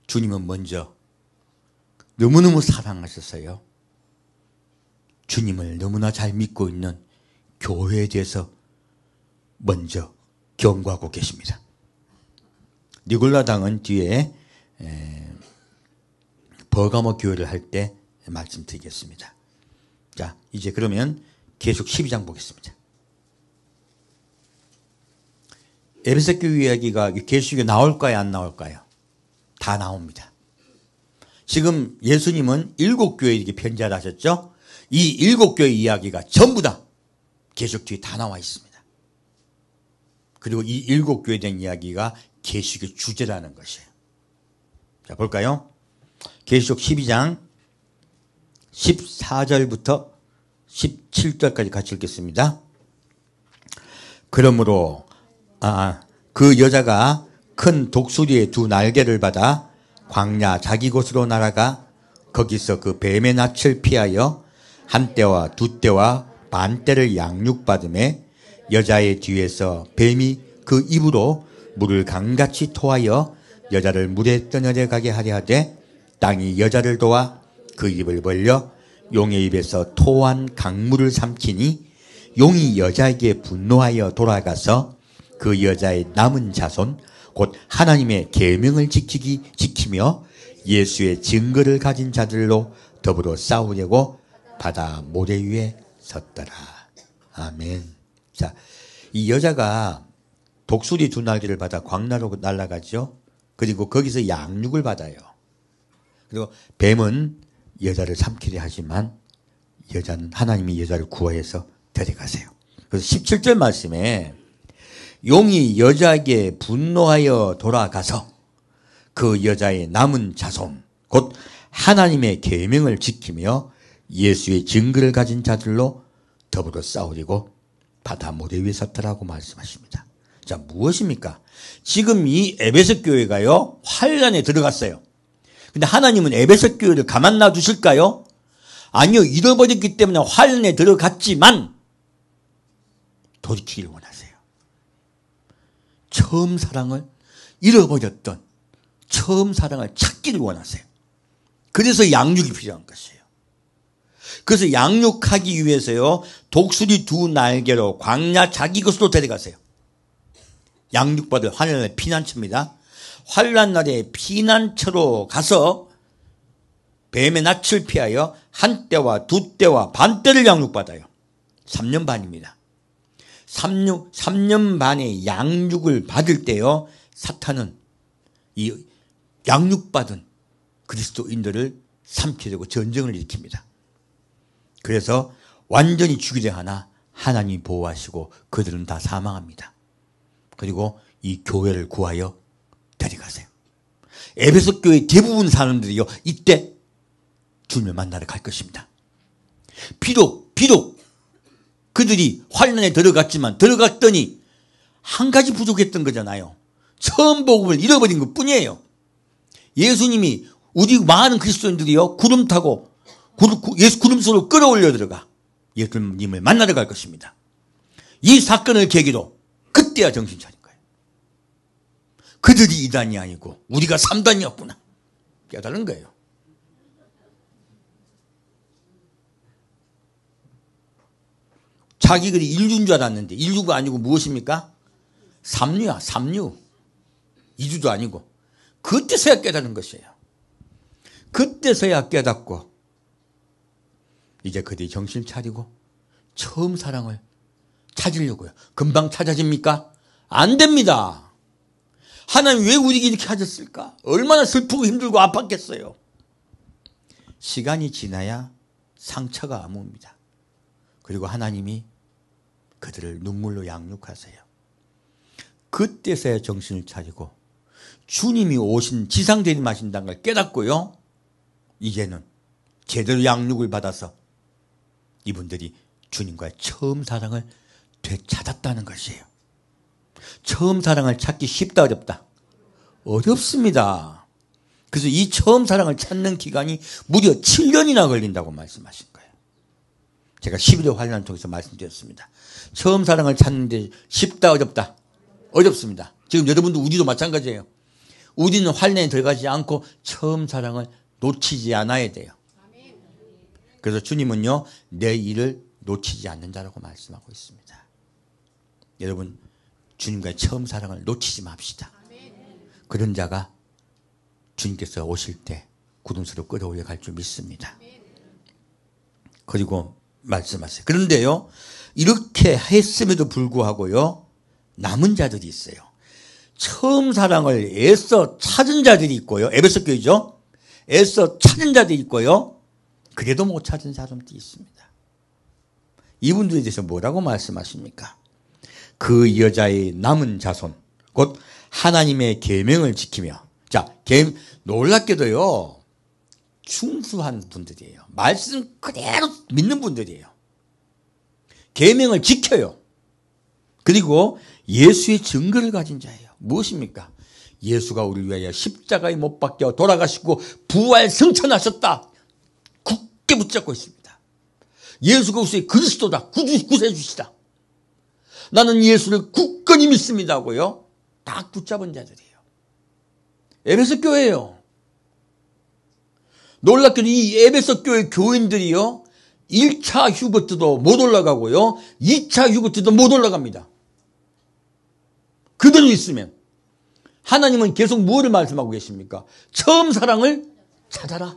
주님은 먼저 너무너무 사랑하셨어요. 주님을 너무나 잘 믿고 있는 교회에 대해서 먼저 경고하고 계십니다. 니골라당은 뒤에 버가모 교회를 할 때 말씀드리겠습니다. 자, 이제 그러면 계속 12장 보겠습니다. 에베소 교회 이야기가 계시록에 나올까요, 안 나올까요? 다 나옵니다. 지금 예수님은 7교회에게 편지를 하셨죠? 이 7교회 이야기가 전부 다 계시록 뒤에 다 나와 있습니다. 그리고 이 7교회에 대한 이야기가 계시록의 주제라는 것이에요. 자, 볼까요? 계시록 12장 14절부터 17절까지 같이 읽겠습니다. 그러므로 그 여자가 큰 독수리의 두 날개를 받아 광야 자기 곳으로 날아가 거기서 그 뱀의 낯을 피하여 한 때와 두 때와 반 때를 양육받음에 여자의 뒤에서 뱀이 그 입으로 물을 강같이 토하여 여자를 물에 떠내려 가게 하려 하되 땅이 여자를 도와 그 입을 벌려 용의 입에서 토한 강물을 삼키니 용이 여자에게 분노하여 돌아가서 그 여자의 남은 자손 곧 하나님의 계명을 지키며 예수의 증거를 가진 자들로 더불어 싸우려고 바다 모래 위에 섰더라. 아멘. 자, 이 여자가 독수리 두 날개를 받아 광야로 날아가죠. 그리고 거기서 양육을 받아요. 그리고 뱀은 여자를 삼키려 하지만 여자는 하나님이 여자를 구하여서 데려가세요. 그래서 17절 말씀에 용이 여자에게 분노하여 돌아가서 그 여자의 남은 자손 곧 하나님의 계명을 지키며 예수의 증거를 가진 자들로 더불어 싸우려고 바다 모래 위에 섰더라고 말씀하십니다. 자, 무엇입니까? 지금 이 에베소 교회가요, 환란에 들어갔어요. 근데 하나님은 에베소 교회를 가만 놔두실까요? 아니요, 잃어버렸기 때문에 환란에 들어갔지만 돌이키기를 원하세요. 처음 사랑을 잃어버렸던 처음 사랑을 찾기를 원하세요. 그래서 양육이 필요한 것이에요. 그래서 양육하기 위해서요, 독수리 두 날개로 광야 자기 곳으로 데려가세요. 양육받을 환란의 피난처입니다. 환란 날에 피난처로 가서 뱀의 낯을 피하여 한 때와 두 때와 반 때를 양육받아요. 3년 반입니다. 3년 반의 양육을 받을 때요, 사탄은 이 양육받은 그리스도인들을 삼키려고 전쟁을 일으킵니다. 그래서 완전히 죽이려 하나 하나님이 보호하시고 그들은 다 사망합니다. 그리고 이 교회를 구하여 데려가세요. 에베소 교회 대부분 사람들이요, 이때 주님을 만나러 갈 것입니다. 비록 그들이 환란에 들어갔더니 한 가지 부족했던 거잖아요. 처음 복음을 잃어버린 것 뿐이에요. 예수님이 우리 많은 그리스도인들이요, 구름 타고 예수 구름 속으로 끌어올려 들어가 예수님을 만나러 갈 것입니다. 이 사건을 계기로 그때야 정신 차린 거예요. 그들이 2단이 아니고 우리가 3단이었구나 깨달은 거예요. 자기들이 인류인 줄 알았는데 인류가 아니고 무엇입니까? 삼류야, 삼류. 이주도 아니고. 그때서야 깨달은 것이에요. 그때서야 깨닫고 이제 그들이 정신 차리고 처음 사랑을 찾으려고요. 금방 찾아집니까? 안 됩니다. 하나님 왜 우리에게 이렇게 하셨을까? 얼마나 슬프고 힘들고 아팠겠어요. 시간이 지나야 상처가 아뭅니다. 그리고 하나님이 그들을 눈물로 양육하세요. 그때서야 정신을 차리고 주님이 오신 지상재림하신다는 걸 깨닫고요. 이제는 제대로 양육을 받아서 이분들이 주님과의 처음 사랑을 되찾았다는 것이에요. 처음 사랑을 찾기 쉽다 어렵다? 어렵습니다. 그래서 이 처음 사랑을 찾는 기간이 무려 7년이나 걸린다고 말씀하신 거예요. 제가 11회 환란을 통해서 말씀드렸습니다. 처음 사랑을 찾는데 쉽다 어렵다? 어렵습니다. 지금 여러분도 우리도 마찬가지예요. 우리는 환란에 들어가지 않고 처음 사랑을 놓치지 않아야 돼요. 그래서 주님은요, 내 일을 놓치지 않는 자라고 말씀하고 있습니다. 여러분, 주님과의 처음 사랑을 놓치지 맙시다. 그런 자가 주님께서 오실 때 구름수로 끌어올려 갈 줄 믿습니다. 그리고 말씀하세요. 그런데요, 이렇게 했음에도 불구하고요, 남은 자들이 있어요. 처음 사랑을 애써 찾은 자들이 있고요. 에베소 교회죠. 애써 찾은 자들이 있고요. 그래도 못 찾은 사람들이 있습니다. 이분들에 대해서 뭐라고 말씀하십니까? 그 여자의 남은 자손, 곧 하나님의 계명을 지키며, 자, 놀랍게도요, 충수한 분들이에요. 말씀 그대로 믿는 분들이에요. 계명을 지켜요. 그리고 예수의 증거를 가진 자예요. 무엇입니까? 예수가 우리를 위하여 십자가에 못 박혀 돌아가시고 부활 승천하셨다. 굳게 붙잡고 있습니다. 예수가 우리의 그리스도다. 구세주시다. 나는 예수를 굳건히 믿습니다 하고요. 딱 붙잡은 자들이에요. 에베소 교회예요. 놀랍게도 이 에베소 교회 교인들이요, 1차 휴거 때도 못 올라가고요, 2차 휴거 때도 못 올라갑니다. 그대로 있으면 하나님은 계속 뭐를 말씀하고 계십니까? 처음 사랑을 찾아라.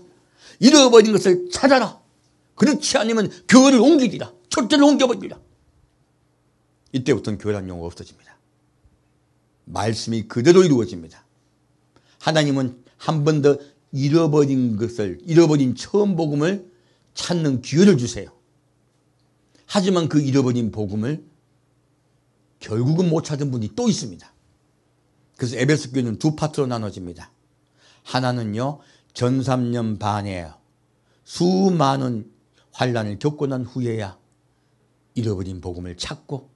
잃어버린 것을 찾아라. 그렇지 않으면 교회를 옮기리라. 촛대를 옮겨버리리라. 이때부터는 교회라는 용어가 없어집니다. 말씀이 그대로 이루어집니다. 하나님은 한 번 더 잃어버린 처음 복음을 찾는 기회를 주세요. 하지만 그 잃어버린 복음을 결국은 못 찾은 분이 또 있습니다. 그래서 에베소 교회는 두 파트로 나눠집니다. 하나는요, 전 3년 반에 수많은 환란을 겪고 난 후에야 잃어버린 복음을 찾고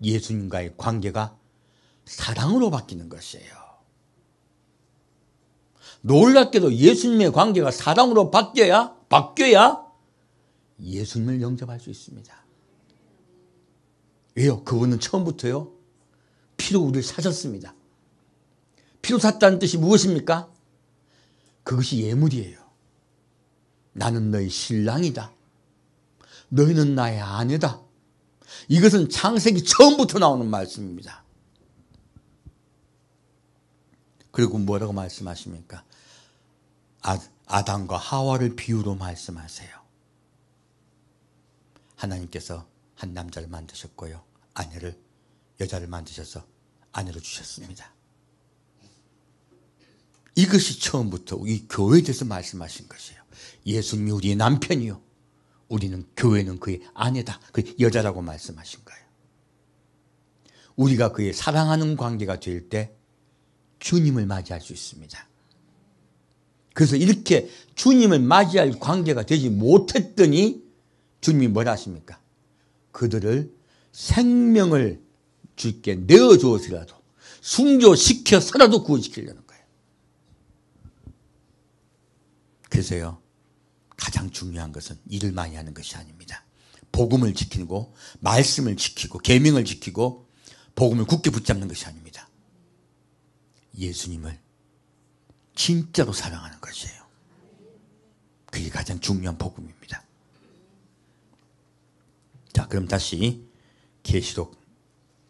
예수님과의 관계가 사랑으로 바뀌는 것이에요. 놀랍게도 예수님의 관계가 사랑으로 바뀌어야 예수님을 영접할 수 있습니다. 왜요? 그분은 처음부터요, 피로 우리를 사셨습니다. 피로 샀다는 뜻이 무엇입니까? 그것이 예물이에요. 나는 너희 신랑이다. 너희는 나의 아내다. 이것은 창세기 처음부터 나오는 말씀입니다. 그리고 뭐라고 말씀하십니까? 아담과 하와를 비유로 말씀하세요. 하나님께서 한 남자를 만드셨고요, 여자를 만드셔서 아내로 주셨습니다. 이것이 처음부터 이 교회에 대해서 말씀하신 것이에요. 예수님이 우리의 남편이요, 교회는 그의 아내다, 그 여자라고 말씀하신 거예요. 우리가 그의 사랑하는 관계가 될 때 주님을 맞이할 수 있습니다. 그래서 이렇게 주님을 맞이할 관계가 되지 못했더니 주님이 뭐라 하십니까? 그들을 생명을 주께 내어주어서라도 순교시켜서라도 구원시키려는 거예요. 그래서요, 가장 중요한 것은 일을 많이 하는 것이 아닙니다. 복음을 지키고 말씀을 지키고 계명을 지키고 복음을 굳게 붙잡는 것이 아닙니다. 예수님을 진짜로 사랑하는 것이에요. 그게 가장 중요한 복음입니다. 자, 그럼 다시 계시록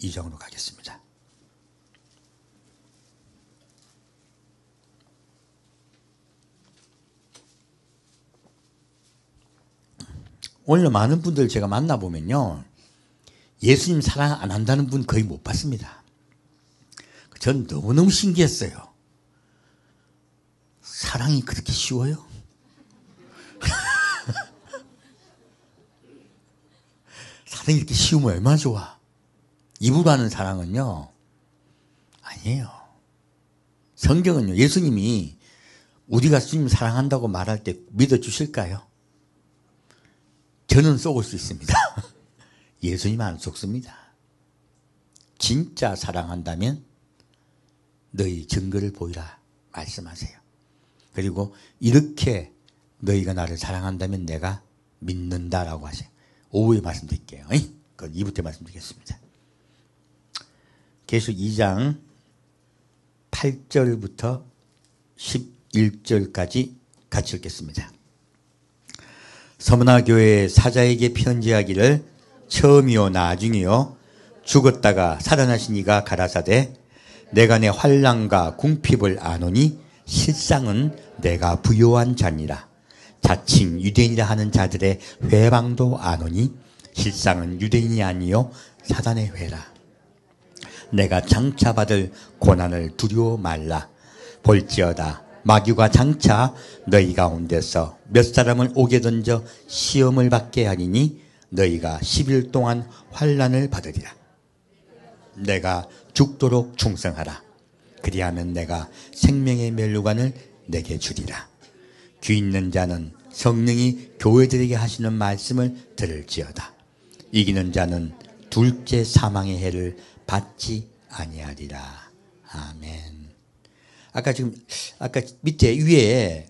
2장으로 가겠습니다. 오늘 많은 분들 제가 만나보면요. 예수님 사랑 안 한다는 분 거의 못 봤습니다. 전 너무너무 신기했어요. 사랑이 그렇게 쉬워요? 사랑이 이렇게 쉬우면 얼마나 좋아. 입으로 하는 사랑은요. 아니에요. 성경은요. 예수님이 우리가 주님 사랑한다고 말할 때 믿어주실까요? 저는 속을 수 있습니다. 예수님 안 속습니다. 진짜 사랑한다면 너희 증거를 보이라 말씀하세요. 그리고 이렇게 너희가 나를 사랑한다면 내가 믿는다라고 하세요. 오후에 말씀드릴게요. 그건 2부 때 말씀드리겠습니다. 계시록 2장 8절부터 11절까지 같이 읽겠습니다. 서문화 교회 사자에게 편지하기를 처음이요 나중이요 죽었다가 살아나신 이가 가라사대 내가 내 환난과 궁핍을 아노니 실상은 내가 부요한 자니라. 자칭 유대인이라 하는 자들의 회방도 아노니 실상은 유대인이 아니요 사단의 회라. 내가 장차 받을 고난을 두려워 말라. 볼지어다 마귀가 장차 너희 가운데서 몇 사람을 옥에 던져 시험을 받게 하리니 너희가 10일 동안 환난을 받으리라. 내가 죽도록 충성하라. 그리하면 내가 생명의 면류관을 내게 주리라. 귀 있는 자는 성령이 교회들에게 하시는 말씀을 들을지어다. 이기는 자는 둘째 사망의 해를 받지 아니하리라. 아멘. 아까 밑에 위에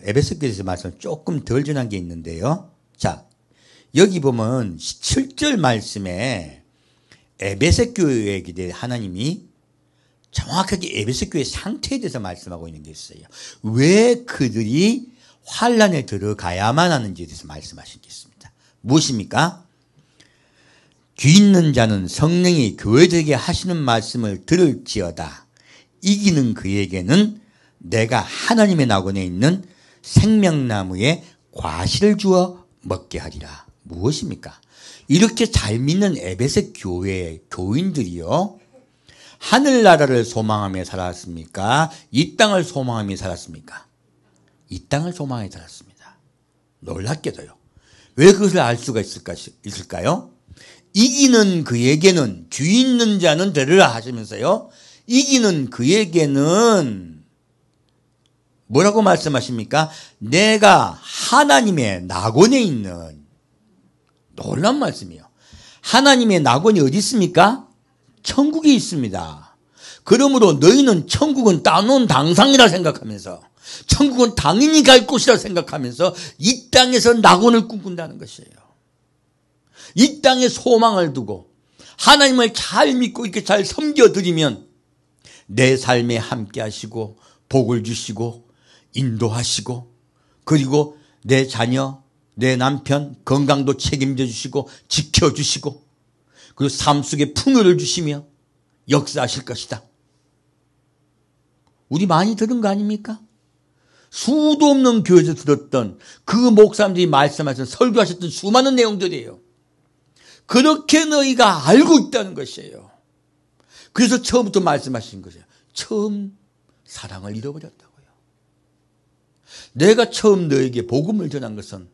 에베소서에서 말씀 조금 덜 전한 게 있는데요. 자, 여기 보면 7절 말씀에 에베소 교회에 대해 하나님이 정확하게 에베소 교회 상태에 대해서 말씀하고 있는 게 있어요. 왜 그들이 환난에 들어가야만 하는지에 대해서 말씀하신 게 있습니다. 무엇입니까? 귀 있는 자는 성령이 교회들에게 하시는 말씀을 들을지어다. 이기는 그에게는 내가 하나님의 낙원에 있는 생명나무에 과실을 주어 먹게 하리라. 무엇입니까? 이렇게 잘 믿는 에베소 교회 교인들이요. 하늘나라를 소망하며 살았습니까? 이 땅을 소망하며 살았습니까? 이 땅을 소망하며 살았습니다. 놀랍게도요. 왜 그것을 알 수가 있을까요? 이기는 그에게는 귀 있는 자는 들으라 하시면서요. 이기는 그에게는 뭐라고 말씀하십니까? 내가 하나님의 낙원에 있는 놀라운 말씀이에요. 하나님의 낙원이 어디 있습니까? 천국에 있습니다. 그러므로 너희는 천국은 따놓은 당상이라 생각하면서 천국은 당연히 갈 곳이라 생각하면서 이 땅에서 낙원을 꿈꾼다는 것이에요. 이 땅에 소망을 두고 하나님을 잘 믿고 이렇게 잘 섬겨드리면 내 삶에 함께 하시고 복을 주시고 인도하시고 그리고 내 자녀, 내 남편 건강도 책임져 주시고 지켜주시고 그리고 삶 속에 풍요를 주시며 역사하실 것이다. 우리 많이 들은 거 아닙니까? 수도 없는 교회에서 들었던 그 목사님들이 말씀하신 설교하셨던 수많은 내용들이에요. 그렇게 너희가 알고 있다는 것이에요. 그래서 처음부터 말씀하신 거죠. 처음 사랑을 잃어버렸다고요. 내가 처음 너에게 복음을 전한 것은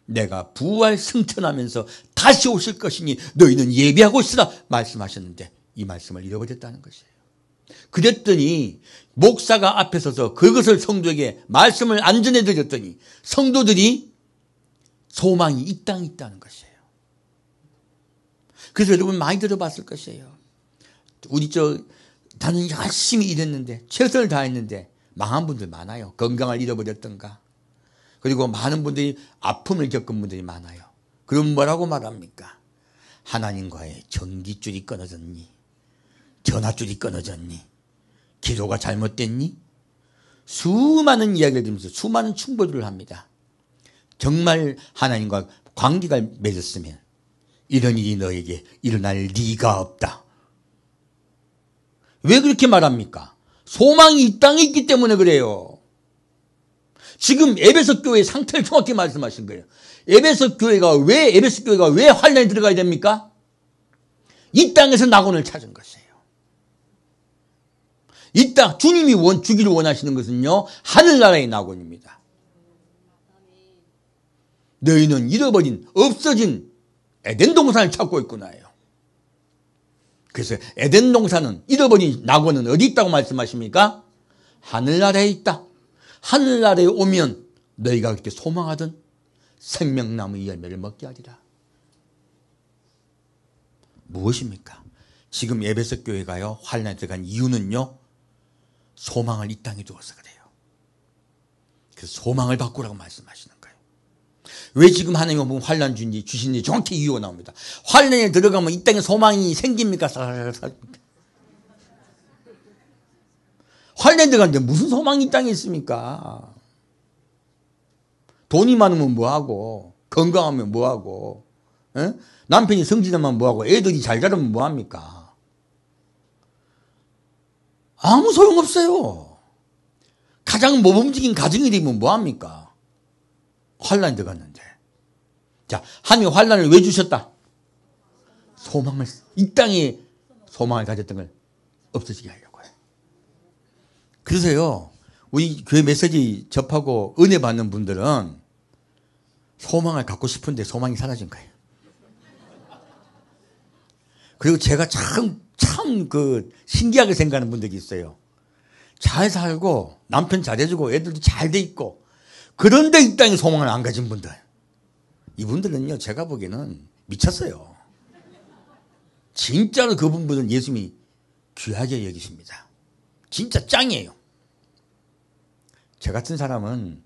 내가 부활 승천하면서 다시 오실 것이니 너희는 예비하고 있으라 말씀하셨는데 이 말씀을 잃어버렸다는 것이에요. 그랬더니 목사가 앞에 서서 그것을 성도에게 말씀을 안 전해드렸더니 성도들이 소망이 이 땅에 있다는 것이에요. 그래서 여러분 많이 들어봤을 것이에요. 나는 열심히 일했는데 최선을 다했는데 망한 분들 많아요. 건강을 잃어버렸던가. 그리고 많은 분들이 아픔을 겪은 분들이 많아요. 그럼 뭐라고 말합니까? 하나님과의 전기줄이 끊어졌니? 전화줄이 끊어졌니? 기도가 잘못됐니? 수많은 이야기를 들으면서 수많은 충고들을 합니다. 정말 하나님과 관계가 맺었으면 이런 일이 너에게 일어날 리가 없다. 왜 그렇게 말합니까? 소망이 이 땅에 있기 때문에 그래요. 지금 에베소 교회의 상태를 정확히 말씀하신 거예요. 에베소 교회가 왜 환란에 들어가야 됩니까? 이 땅에서 낙원을 찾은 것이에요. 이 땅, 주님이 주기를 원하시는 것은요, 하늘나라의 낙원입니다. 너희는 잃어버린, 없어진 에덴 동산을 찾고 있구나요. 그래서 에덴 동산은, 잃어버린 낙원은 어디 있다고 말씀하십니까? 하늘나라에 있다. 하늘나라에 오면 너희가 그렇게 소망하던 생명나무의 열매를 먹게 하리라. 무엇입니까? 지금 에베소 교회가요, 환란에 들어간 이유는요, 소망을 이 땅에 두어서 그래요. 그래서 소망을 바꾸라고 말씀하시는 거예요. 왜 지금 하나님은 보면 환란 주신지 정확히 이유가 나옵니다. 환란에 들어가면 이 땅에 소망이 생깁니까? 환란에 들어가는데 무슨 소망이 이 땅에 있습니까? 돈이 많으면 뭐하고, 건강하면 뭐하고, 에? 남편이 성실하면 뭐하고, 애들이 잘 자라면 뭐합니까? 아무 소용없어요. 가장 모범적인 가정이 되면 뭐합니까? 환란이 들어갔는데. 자, 하나님이 환란을 왜 주셨다? 소망을, 이 땅에 소망을 가졌던 걸 없어지게 하려고요. 그래서요, 우리 교회 메시지 접하고 은혜 받는 분들은 소망을 갖고 싶은데 소망이 사라진 거예요. 그리고 제가 참 신기하게 생각하는 분들이 있어요. 잘 살고, 남편 잘해주고, 애들도 잘 돼 있고, 그런데 이 땅에 소망을 안 가진 분들. 이분들은요, 제가 보기에는 미쳤어요. 진짜로 그분들은 예수님이 귀하게 여기십니다. 진짜 짱이에요. 저 같은 사람은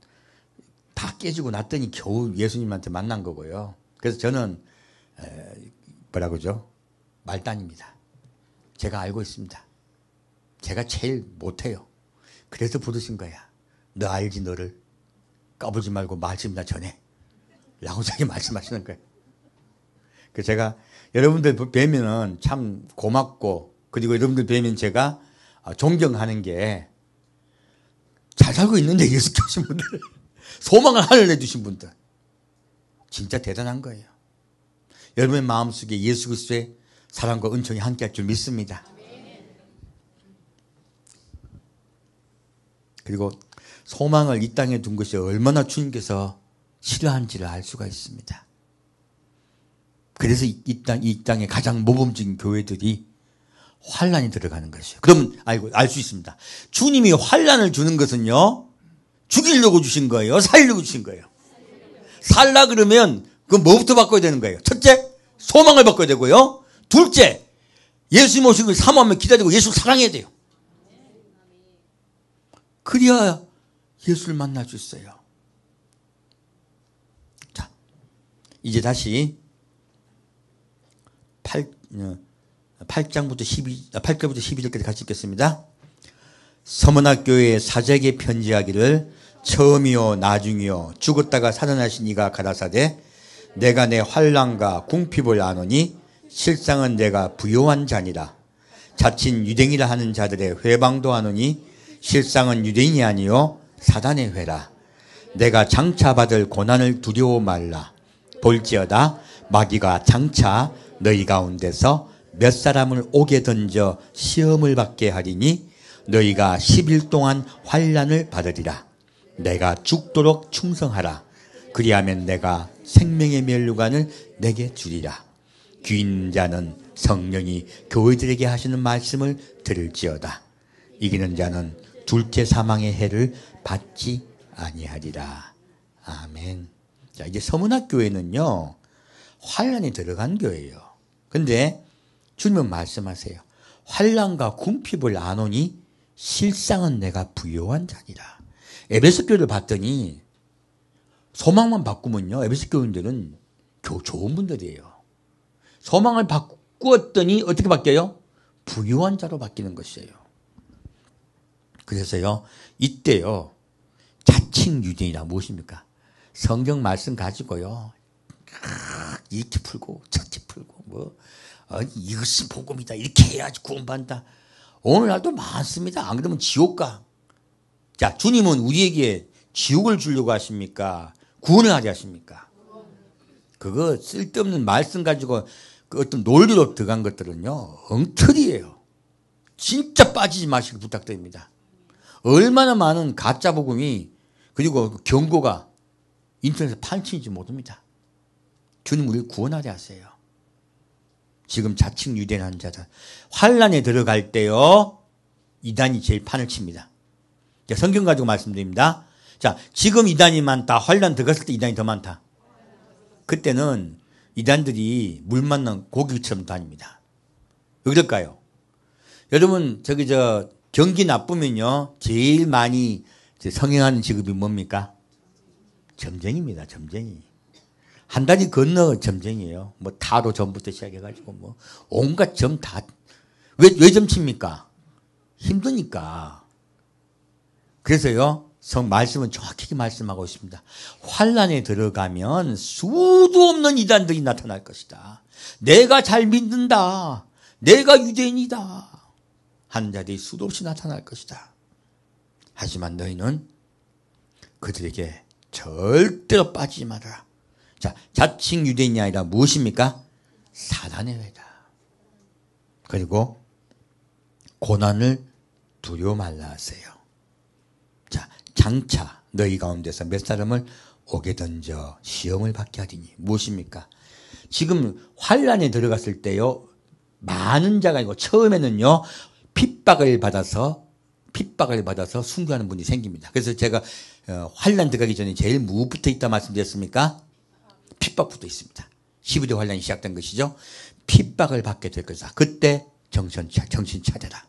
다 깨지고 났더니 겨우 예수님한테 만난 거고요. 그래서 저는, 뭐라고 그러죠? 말단입니다. 제가 알고 있습니다. 제가 제일 못해요. 그래서 부르신 거야. 너 알지 너를. 까불지 말고 말씀이나 전해. 라고 자기 말씀하시는 거예요. 그 제가 여러분들 뵈면은 참 고맙고, 그리고 여러분들 뵈면 제가 존경하는 게, 잘 살고 있는데 예수 교신 분들, 소망을 하늘에 주신 분들, 진짜 대단한 거예요. 여러분의 마음속에 예수 그리스도의 사랑과 은총이 함께할 줄 믿습니다. 그리고 소망을 이 땅에 둔 것이 얼마나 주님께서 싫어하는지를 알 수가 있습니다. 그래서 이 땅의 가장 모범적인 교회들이 환란이 들어가는 것이에요. 그럼 알 수 있습니다. 주님이 환란을 주는 것은요, 죽이려고 주신 거예요? 살리려고 주신 거예요? 살라 그러면 그럼 뭐부터 바꿔야 되는 거예요? 첫째, 소망을 바꿔야 되고요. 둘째, 예수님 오시고 사모하면 기다리고 예수를 사랑해야 돼요. 그래야 예수를 만날 수 있어요. 자, 이제 다시 8절부터 12절까지 같이 읽겠습니다. 서문학교의 사제에게 편지하기를 처음이요 나중이요 죽었다가 살아나신 이가 가라사대 내가 내 환난과 궁핍을 아노니 실상은 내가 부요한 자니라. 자칭 유대인이라 하는 자들의 회방도 하노니 실상은 유대인이 아니요 사단의 회라. 내가 장차 받을 고난을 두려워 말라. 볼지어다 마귀가 장차 너희 가운데서 몇 사람을 옥에 던져 시험을 받게 하리니 너희가 10일 동안 환난을 받으리라. 내가 죽도록 충성하라. 그리하면 내가 생명의 면류관을 내게 주리라. 귀 있는 자는 성령이 교회들에게 하시는 말씀을 들을지어다. 이기는 자는 둘째 사망의 해를 받지 아니하리라. 아멘. 자, 이제 서문학교회는요, 환란이 들어간 교회예요. 근데 주님은 말씀하세요. 환란과 궁핍을 아노니 실상은 내가 부요한 자니라. 에베소 교회를 봤더니 소망만 바꾸면요, 에베소 교인들은 좋은 분들이에요. 소망을 바꾸었더니 어떻게 바뀌어요? 부유한 자로 바뀌는 것이에요. 그래서요, 이때요, 자칭 유대인이라 무엇입니까? 성경 말씀 가지고요, 이렇게 풀고 저렇게 풀고 이것이 복음이다, 이렇게 해야지 구원받는다. 오늘날도 많습니다. 안 그러면 지옥 가. 자, 주님은 우리에게 지옥을 주려고 하십니까? 구원을 하려 하십니까? 그거 쓸데없는 말씀 가지고 그 어떤 논리로 들어간 것들은요, 엉터리예요. 진짜 빠지지 마시길 부탁드립니다. 얼마나 많은 가짜 복음이 그리고 경고가 인터넷에 판치는지 모릅니다. 주님 우리를 구원하려 하세요. 지금 자칭 유대인 자들 환란에 들어갈 때요, 이단이 제일 판을 칩니다. 성경 가지고 말씀드립니다. 자, 지금 이단이 많다. 환란 들어갔을 때 이단이 더 많다. 그때는 이단들이 물 만난 고기처럼 다닙니다. 왜 그럴까요? 여러분, 경기 나쁘면요, 제일 많이 성행하는 직업이 뭡니까? 점쟁이입니다, 점쟁이. 한 달이 건너 점쟁이에요. 뭐 타로 점부터 시작해가지고 뭐 온갖 점 다. 왜 점칩니까? 힘드니까. 그래서요, 말씀은 정확하게 말씀하고 있습니다. 환란에 들어가면 수도 없는 이단들이 나타날 것이다. 내가 잘 믿는다. 내가 유대인이다. 하는 자들이 수도 없이 나타날 것이다. 하지만 너희는 그들에게 절대로 빠지지 말아라. 자, 자칭 유대인이 아니라 무엇입니까? 사단의 회다. 그리고 고난을 두려워 말라 하세요. 자, 장차 너희 가운데서 몇 사람을 옥에 던져 시험을 받게 하리니 무엇입니까? 지금 환란에 들어갔을 때요, 많은 자가 아니고 처음에는요, 핍박을 받아서 순교하는 분이 생깁니다. 그래서 제가 환란 들어가기 전에 제일 무엇부터 있다 말씀드렸습니까? 핍박부터 있습니다. 12대 환란이 시작된 것이죠. 핍박을 받게 될 것이다. 그때 정신 차려라.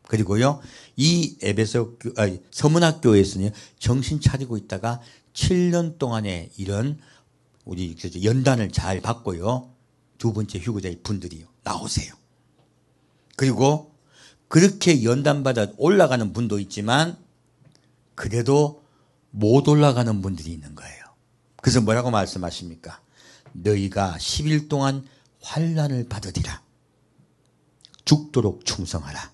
그리고요, 이 서문학교에서는 정신 차리고 있다가 7년 동안의 이런 우리 연단을 잘 받고요, 두 번째 휴교자의 분들이 나오세요. 그리고 그렇게 연단받아 올라가는 분도 있지만 그래도 못 올라가는 분들이 있는 거예요. 그래서 뭐라고 말씀하십니까? 너희가 10일 동안 환난을 받으리라. 죽도록 충성하라.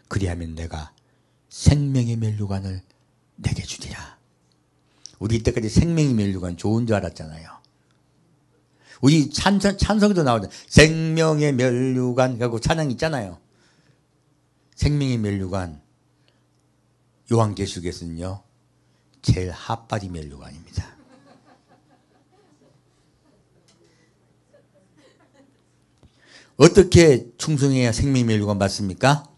그리하면 내가 생명의 면류관을 내게 주리라. 우리 이때까지 생명의 면류관 좋은 줄 알았잖아요. 우리 찬성도 나오죠. 생명의 면류관 하고 찬양 있잖아요. 생명의 면류관, 요한계시록에서는요, 제일 핫바디 면류관입니다. 어떻게 충성해야 생명의 면류관 받습니까?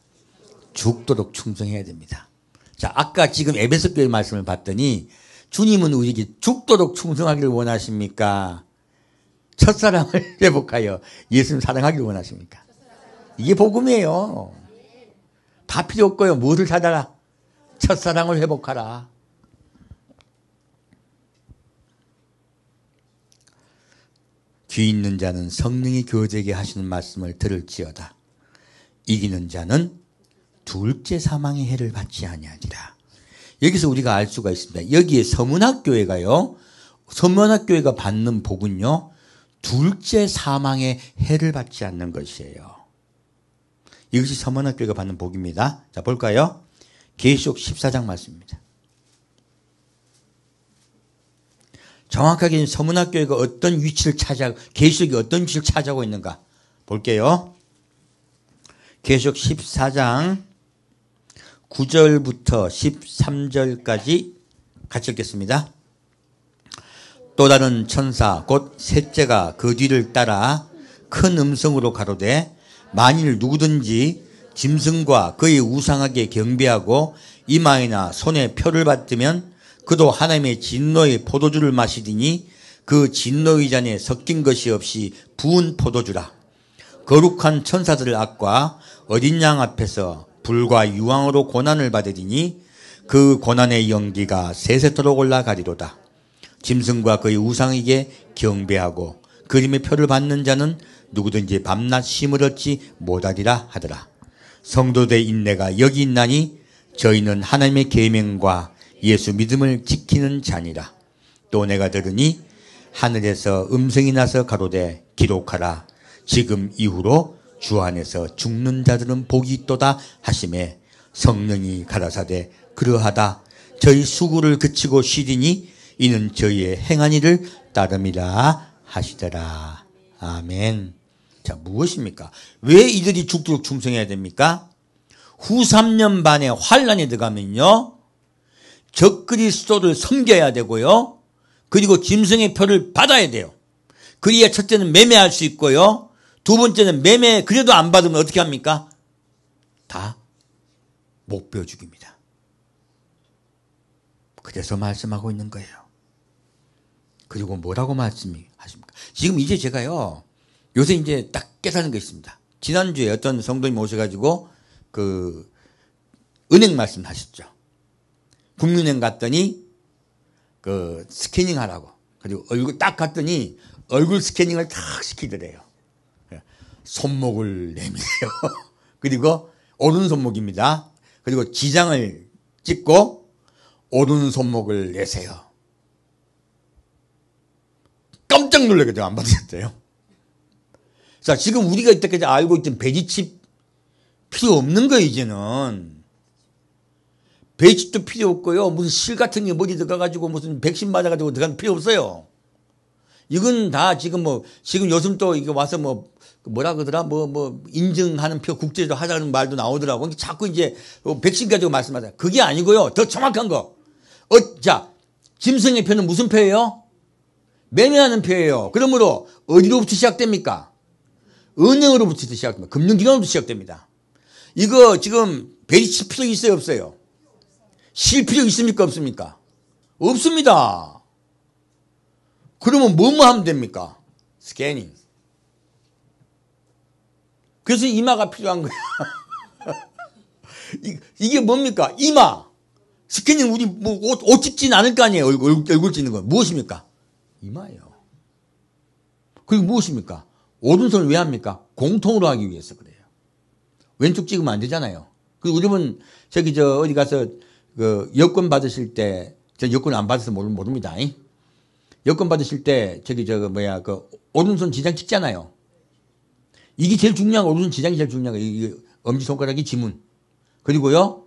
죽도록 충성해야 됩니다. 자, 아까 지금 에베소 교회 말씀을 봤더니 주님은 우리에게 죽도록 충성하기를 원하십니까? 첫사랑을 회복하여 예수님 사랑하기를 원하십니까? 이게 복음이에요. 다 필요 없고요. 무엇을 찾아라? 첫사랑을 회복하라. 귀 있는 자는 성령이 교제하게 하시는 말씀을 들을지어다. 이기는 자는 둘째 사망의 해를 받지 아니하리라. 여기서 우리가 알 수가 있습니다. 여기에 서문학교회가요, 서문학교회가 받는 복은요, 둘째 사망의 해를 받지 않는 것이에요. 이것이 서문학교회가 받는 복입니다. 자, 볼까요? 계시록 14장 말씀입니다. 정확하게 서문학교회가 어떤 위치를 계시록이 어떤 위치를 차지하고 있는가 볼게요. 계시록 14장 9절부터 13절까지 같이 읽겠습니다. 또 다른 천사 곧 셋째가 그 뒤를 따라 큰 음성으로 가로되 만일 누구든지 짐승과 그의 우상에게 경배하고 이마에나 손에 표를 받으면 그도 하나님의 진노의 포도주를 마시리니 그 진노의 잔에 섞인 것이 없이 부은 포도주라. 거룩한 천사들의 악과 어린 양 앞에서 불과 유황으로 고난을 받으리니 그 고난의 연기가 세세토록 올라가리로다. 짐승과 그의 우상에게 경배하고 그림의 표를 받는 자는 누구든지 밤낮 쉼을 얻지 못하리라 하더라. 성도들의 인내가 여기 있나니 저희는 하나님의 계명과 예수 믿음을 지키는 자니라. 또 내가 들으니 하늘에서 음성이 나서 가로되 기록하라. 지금 이후로 주 안에서 죽는 자들은 복이 있도다 하시매 성령이 가라사대 그러하다. 저희 수고를 그치고 쉬리니 이는 저희의 행한 일을 따름이라 하시더라. 아멘. 자, 무엇입니까? 왜 이들이 죽도록 충성해야 됩니까? 후 3년 반의 환란에 들어가면요, 적그리스도를 섬겨야 되고요, 그리고 짐승의 표를 받아야 돼요. 그래야 첫째는 매매할 수 있고요, 두 번째는 매매 그래도 안 받으면 어떻게 합니까? 다 목베어 죽입니다. 그래서 말씀하고 있는 거예요. 그리고 뭐라고 말씀하십니까? 지금 이제 제가요, 요새 이제 딱 깨닫는 게 있습니다. 지난주에 어떤 성도님 오셔가지고 은행 말씀하셨죠. 국민은행 갔더니 스캐닝 하라고. 그리고 얼굴 딱 갔더니 얼굴 스캐닝을 탁 시키더래요. 손목을 내밀어요. 그리고 오른손목입니다. 그리고 지장을 찍고 오른손목을 내세요. 깜짝 놀라게 안 받으셨대요. 자, 지금 우리가 이때까지 알고 있던 배지칩 필요 없는 거예요, 이제는. 배지칩도 필요 없고요. 무슨 실 같은 게 머리 들어가가지고 무슨 백신 맞아가지고 들어가는 필요 없어요. 이건 다 지금 지금 요즘 또 이게 와서 뭐라 그러더라? 인증하는 표 국제적으로 하자는 말도 나오더라고. 자꾸 이제 백신 가지고 말씀하잖아요. 그게 아니고요. 더 정확한 거. 자, 짐승의 표는 무슨 표예요? 매매하는 표예요. 그러므로 어디로부터 시작됩니까? 은행으로부터 시작됩니다. 금융기관으로부터 시작됩니다. 이거 지금 배지칠 필요 있어요, 없어요? 실 필요 있습니까, 없습니까? 없습니다. 그러면 뭐뭐 하면 됩니까? 스캐닝. 그래서 이마가 필요한 거야. 이게 뭡니까? 이마. 스캐닝 우리 옷 찢진 않을 거 아니에요. 얼굴 찢는 건. 무엇입니까? 이마예요. 그리고 무엇입니까? 오른손을 왜 합니까? 공통으로 하기 위해서 그래요. 왼쪽 찍으면 안 되잖아요. 그리고 우리는 어디 가서 여권 받으실 때, 저 여권 안 받아서 모릅니다. 여권 받으실 때 오른손 지장 찍잖아요. 이게 제일 중요한 거, 오른손 지장이 제일 중요한 거. 이게 엄지손가락이 지문. 그리고요,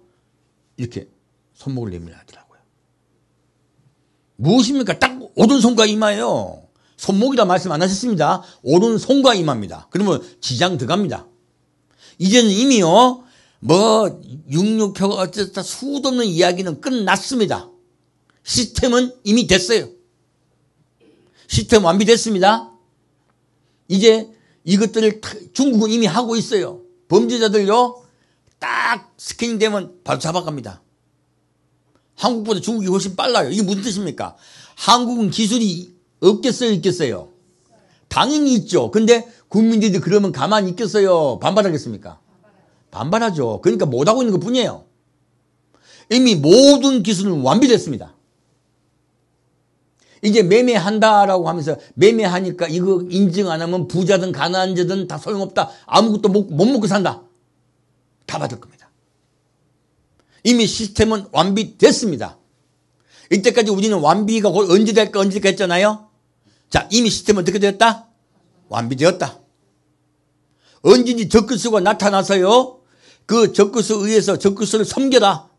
이렇게 손목을 내밀하더라고요. 무엇입니까? 딱 오른손과 이마예요. 손목이라 말씀 안 하셨습니다. 오른손과 이마입니다. 그러면 지장 들어갑니다. 이제는 이미요, 66표가 어쨌다 수도 없는 이야기는 끝났습니다. 시스템은 이미 됐어요. 시스템 완비됐습니다. 이제 이것들을 중국은 이미 하고 있어요. 범죄자들요, 딱 스캐닝 되면 바로 잡아갑니다. 한국보다 중국이 훨씬 빨라요. 이게 무슨 뜻입니까? 한국은 기술이 없겠어요, 있겠어요? 당연히 있죠. 근데 국민들이 그러면 가만히 있겠어요? 반발하겠습니까? 반발하죠. 그러니까 못하고 있는 것 뿐이에요. 이미 모든 기술은 완비됐습니다. 이제 매매한다라고 하면서 매매하니까 이거 인증 안 하면 부자든 가난자든 다 소용없다. 아무것도 못 먹고 산다. 다 받을 겁니다. 이미 시스템은 완비됐습니다. 이때까지 우리는 완비가 언제 될까 했잖아요. 자, 이미 시스템은 어떻게 되었다? 완비되었다. 언제든지 적그리스도가 나타나서요, 그 적그리스도에 의해서 적그리스도를 섬겨라.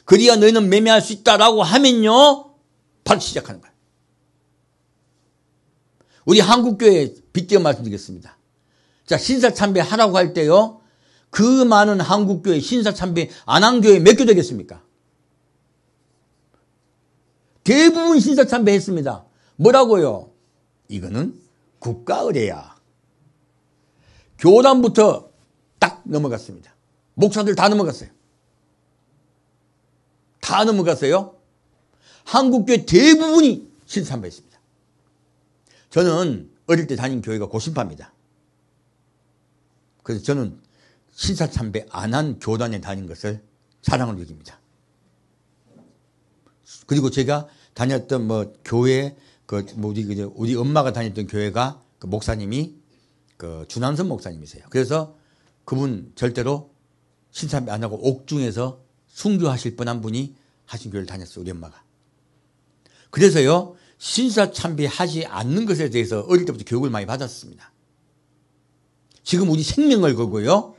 그래야 너희는 매매할 수 있다라고 하면요, 바로 시작하는 거예요. 우리 한국교회 빗대어 말씀드리겠습니다. 자, 신사참배 하라고 할 때요, 그 많은 한국교회 신사참배 안 한 교회 몇 교 되겠습니까? 대부분 신사참배 했습니다. 뭐라고요? 이거는 국가의례야. 교단부터 딱 넘어갔습니다. 목사들 다 넘어갔어요. 다 넘어갔어요. 한국교회 대부분이 신사참배했습니다. 저는 어릴 때 다닌 교회가 고신파입니다. 그래서 저는 신사참배 안 한 교단에 다닌 것을 사랑을 여깁니다. 그리고 제가 다녔던 교회, 우리 엄마가 다녔던 교회가 그 목사님이 주남선 목사님이세요. 그래서 그분 절대로 신사참배 안 하고 옥중에서 순교하실 뻔한 분이 하신 교회를 다녔어요, 우리 엄마가. 그래서요, 신사참배 하지 않는 것에 대해서 어릴 때부터 교육을 많이 받았습니다. 지금 우리 생명을 걸고요,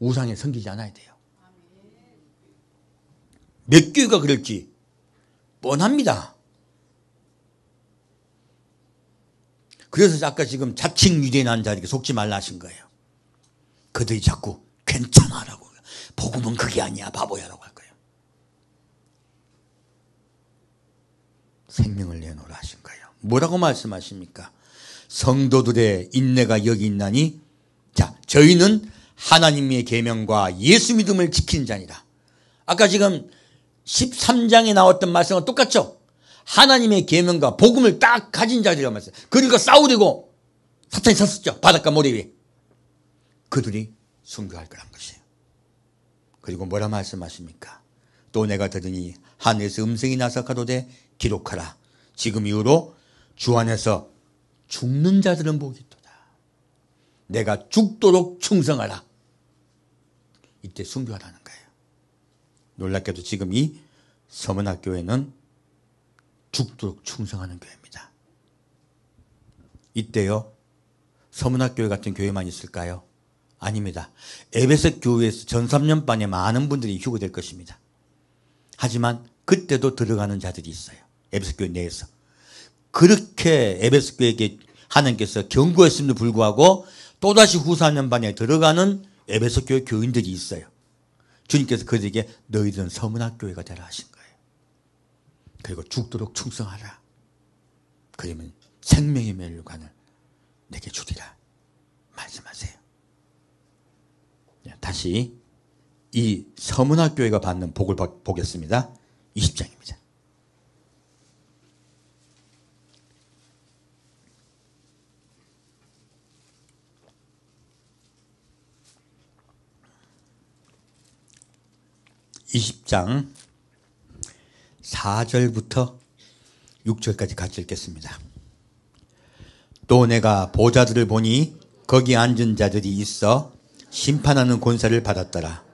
우상에 섬기지 않아야 돼요. 몇 교회가 그럴지 뻔합니다. 그래서 아까 지금 자칭 유대인 자에게 속지 말라 하신 거예요. 그들이 자꾸 괜찮아라고, 복음은 그게 아니야 바보야라고 할 거예요. 생명을 내놓으라 하신 거예요. 뭐라고 말씀하십니까? 성도들의 인내가 여기 있나니, 자, 저희는 하나님의 계명과 예수 믿음을 지키는 자니라. 아까 지금 13장에 나왔던 말씀과 똑같죠? 하나님의 계명과 복음을 딱 가진 자들이라고 말했어요. 그러니까 싸우려고 사탄이 섰었죠. 바닷가 모래 위에. 그들이 순교할 거란 것이에요. 그리고 뭐라 말씀하십니까? 또 내가 들으니 하늘에서 음성이 나서 가로되 기록하라. 지금 이후로 주 안에서 죽는 자들은 복이 있도다. 내가 죽도록 충성하라. 이때 순교하라는 거예요. 놀랍게도 지금 이 서문학교회는 죽도록 충성하는 교회입니다. 이때요, 서문학교회 같은 교회만 있을까요? 아닙니다. 에베소 교회에서 전 3년반에 많은 분들이 휴거될 것입니다. 하지만 그때도 들어가는 자들이 있어요. 에베소 교회 내에서. 그렇게 에베소 교회에게 하나님께서 경고했음에도 불구하고 또다시 후 4년반에 들어가는 에베소 교회 교인들이 있어요. 주님께서 그들에게 너희들은 서문학교회가 되라 하신 거예요. 그리고 죽도록 충성하라. 그러면 생명의 멸관을 내게 주리라 말씀하세요. 다시 이 서문학교회가 받는 복을 보겠습니다. 20장입니다. (20장) 4절부터 6절까지 같이 읽겠습니다. 또 내가 보좌들을 보니 거기 앉은 자들이 있어 심판하는 권세를 받았더라.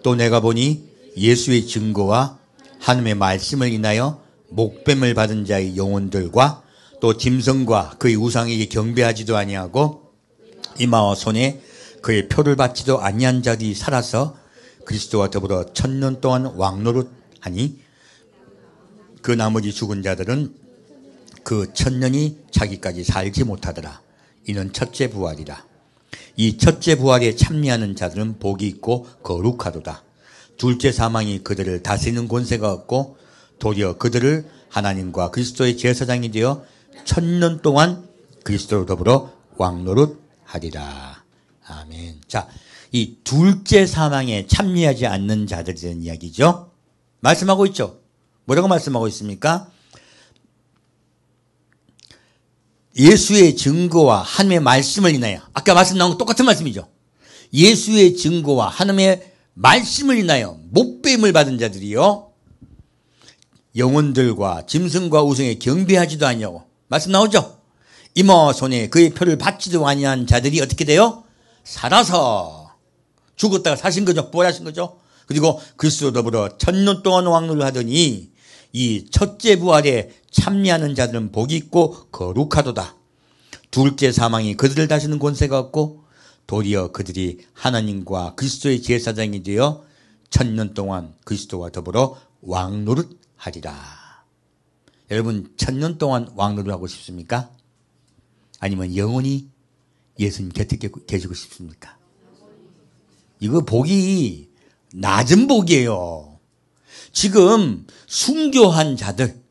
또 내가 보니 예수의 증거와 하나님의 말씀을 인하여 목뱀을 받은 자의 영혼들과 또 짐승과 그의 우상에게 경배하지도 아니하고 이마와 손에 그의 표를 받지도 아니한 자들이 살아서 그리스도와 더불어 1000년 동안 왕노릇하니 그 나머지 죽은 자들은 그 1000년이 자기까지 살지 못하더라. 이는 첫째 부활이라. 이 첫째 부활에 참여하는 자들은 복이 있고 거룩하도다. 둘째 사망이 그들을 다스리는 권세가 없고 도리어 그들을 하나님과 그리스도의 제사장이 되어 1000년 동안 그리스도로 더불어 왕노릇하리라. 아멘. 자, 이 둘째 사망에 참여하지 않는 자들에 대한 이야기죠. 말씀하고 있죠. 뭐라고 말씀하고 있습니까? 예수의 증거와 하나님의 말씀을 인하여, 아까 말씀 나온 거 똑같은 말씀이죠. 예수의 증거와 하나님의 말씀을 인하여 목배임을 받은 자들이요, 영혼들과 짐승과 우상에 경배하지도 아니하고, 말씀 나오죠. 이마와 손에 그의 표를 받지도 아니한 자들이 어떻게 돼요? 살아서 죽었다가 사신 거죠. 부활하신 거죠. 그리고 그리스도 더불어 1000년 동안 왕노를 하더니 이 첫째 부활에 참여하는 자들은 복이 있고 거룩하도다. 둘째 사망이 그들을 다스리는 권세가 없고 도리어 그들이 하나님과 그리스도의 제사장이 되어 1000년 동안 그리스도와 더불어 왕노릇하리라. 여러분 1000년 동안 왕노릇 하고 싶습니까? 아니면 영원히 예수님 곁에 계시고 싶습니까? 이거 복이 낮은 복이에요. 지금 순교한 자들,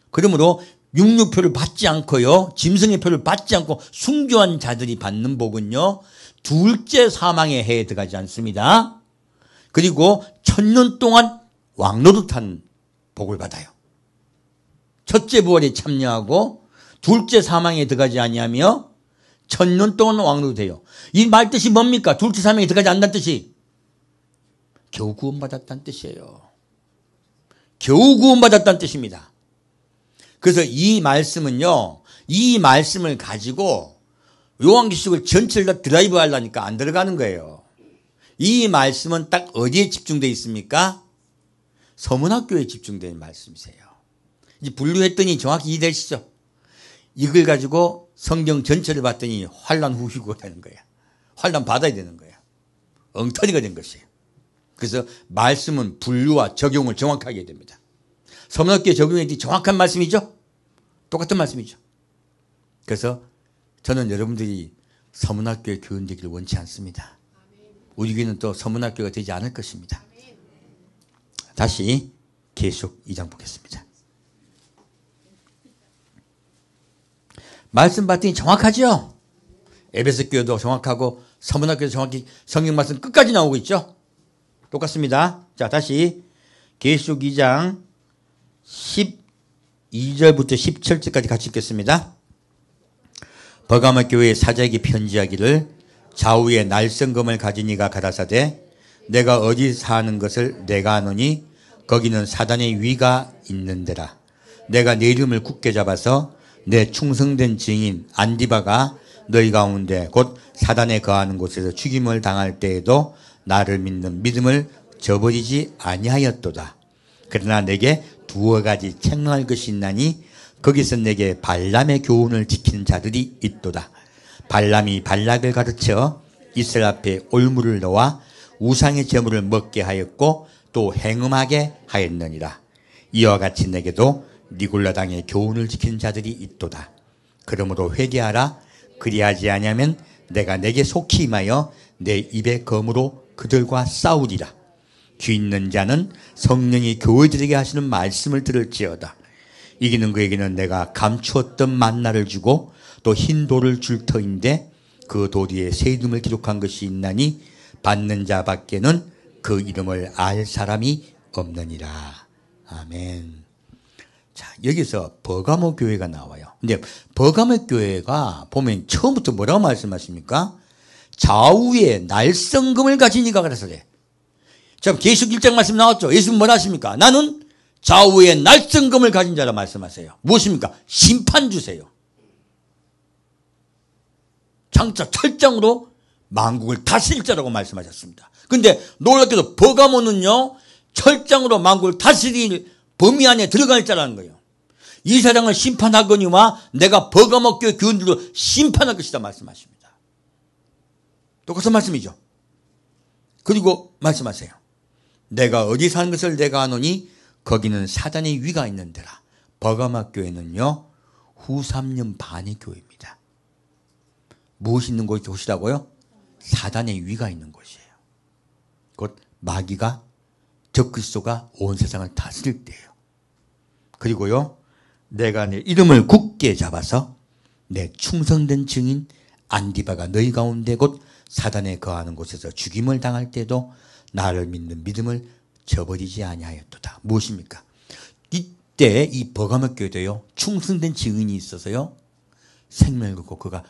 그러므로 육류표를 받지 않고요, 짐승의 표를 받지 않고 순교한 자들이 받는 복은요, 둘째 사망의 해에 들어가지 않습니다. 그리고 1000년 동안 왕노릇한 복을 받아요. 첫째 부활에 참여하고 둘째 사망에 들어가지 아니하며 1000년 동안 왕노릇해요. 이 말 뜻이 뭡니까? 둘째 사망에 들어가지 않는다는 뜻이 겨우 구원받았다는 뜻이에요. 겨우 구원받았다는 뜻입니다. 그래서 이 말씀은요, 이 말씀을 가지고 요한계시록을 전체를 다 드라이브 하려니까 안 들어가는 거예요. 이 말씀은 딱 어디에 집중되어 있습니까? 서문학교에 집중된 말씀이세요. 이제 분류했더니 정확히 이해되시죠? 이걸 가지고 성경 전체를 봤더니 환란 후 휴거가 되는 거야. 환란 받아야 되는 거야. 엉터리가 된 것이에요. 그래서 말씀은 분류와 적용을 정확하게 해야 됩니다. 서문학교에 적용해야 될 정확한 말씀이죠. 똑같은 말씀이죠. 그래서 저는 여러분들이 서문학교에 교훈되기를 원치 않습니다. 우리 교회는 또 서문학교가 되지 않을 것입니다. 다시 계시록 2장 보겠습니다. 말씀 봤더니 정확하죠? 에베소 교회도 정확하고 서문학교도 정확히 성경 말씀 끝까지 나오고 있죠? 똑같습니다. 자, 다시 계시록 2장 12절부터 17절까지 같이 읽겠습니다. 버가모 교회의 사자에게 편지하기를 좌우에 날성검을 가진 이가 가라사대 내가 어디 사는 것을 내가 아노니 거기는 사단의 위가 있는데라. 내가 내 이름을 굳게 잡아서 내 충성된 증인 안디바가 너희 가운데 곧 사단에 거하는 곳에서 죽임을 당할 때에도 나를 믿는 믿음을 저버리지 아니하였도다. 그러나 내게 두어 가지 책망할 것이 있나니 거기서 내게 발람의 교훈을 지키는 자들이 있도다. 발람이 발락을 가르쳐 이스라엘 앞에 올무를 놓아 우상의 제물을 먹게 하였고 또 행음하게 하였느니라. 이와 같이 내게도 니골라당의 교훈을 지키는 자들이 있도다. 그러므로 회개하라. 그리하지 아니하면 내가 내게 속히 임하여 내 입의 검으로 그들과 싸우리라. 귀 있는 자는 성령이 교회들에게 하시는 말씀을 들을지어다. 이기는 그에게는 내가 감추었던 만나를 주고 또 흰 돌을 줄 터인데 그 돌 위에 새 이름을 기록한 것이 있나니 받는 자 밖에는 그 이름을 알 사람이 없느니라. 아멘. 자, 여기서 버가모 교회가 나와요. 근데 버가모 교회가 보면 처음부터 뭐라고 말씀하십니까? 좌우에 날성금을 가진 이가 그래서래. 자, 계시록 1장 말씀 나왔죠. 예수님 뭐라 하십니까? 나는 좌우에 날성금을 가진 자라 말씀하세요. 무엇입니까? 심판 주세요. 장차 철장으로 만국을 다스릴 자라고 말씀하셨습니다. 근데 놀랍게도 버가모는요, 철장으로 만국을 다스릴 범위 안에 들어갈 자라는 거예요. 이 세상을 심판하거니와 내가 버가모 교회 교인들도 심판할 것이다 말씀하십니다. 똑같은 말씀이죠. 그리고 말씀하세요. 내가 어디 사는 것을 내가 아노니 거기는 사단의 위가 있는 데라. 버가모 교회는요, 후 3년 반의 교회입니다. 무엇이 있는 곳이라고요? 사단의 위가 있는 곳이에요. 곧 마귀가 적그리스도가 온 세상을 다스릴 때예요. 그리고요, 내가 내 이름을 굳게 잡아서 내 충성된 증인 안디바가 너희 가운데 곧 사단에 거하는 곳에서 죽임을 당할 때도 나를 믿는 믿음을 저버리지 아니하였도다. 무엇입니까? 이때 이 버가모 교회도요, 충성된 증인이 있어서요, 생명을 걸고 그가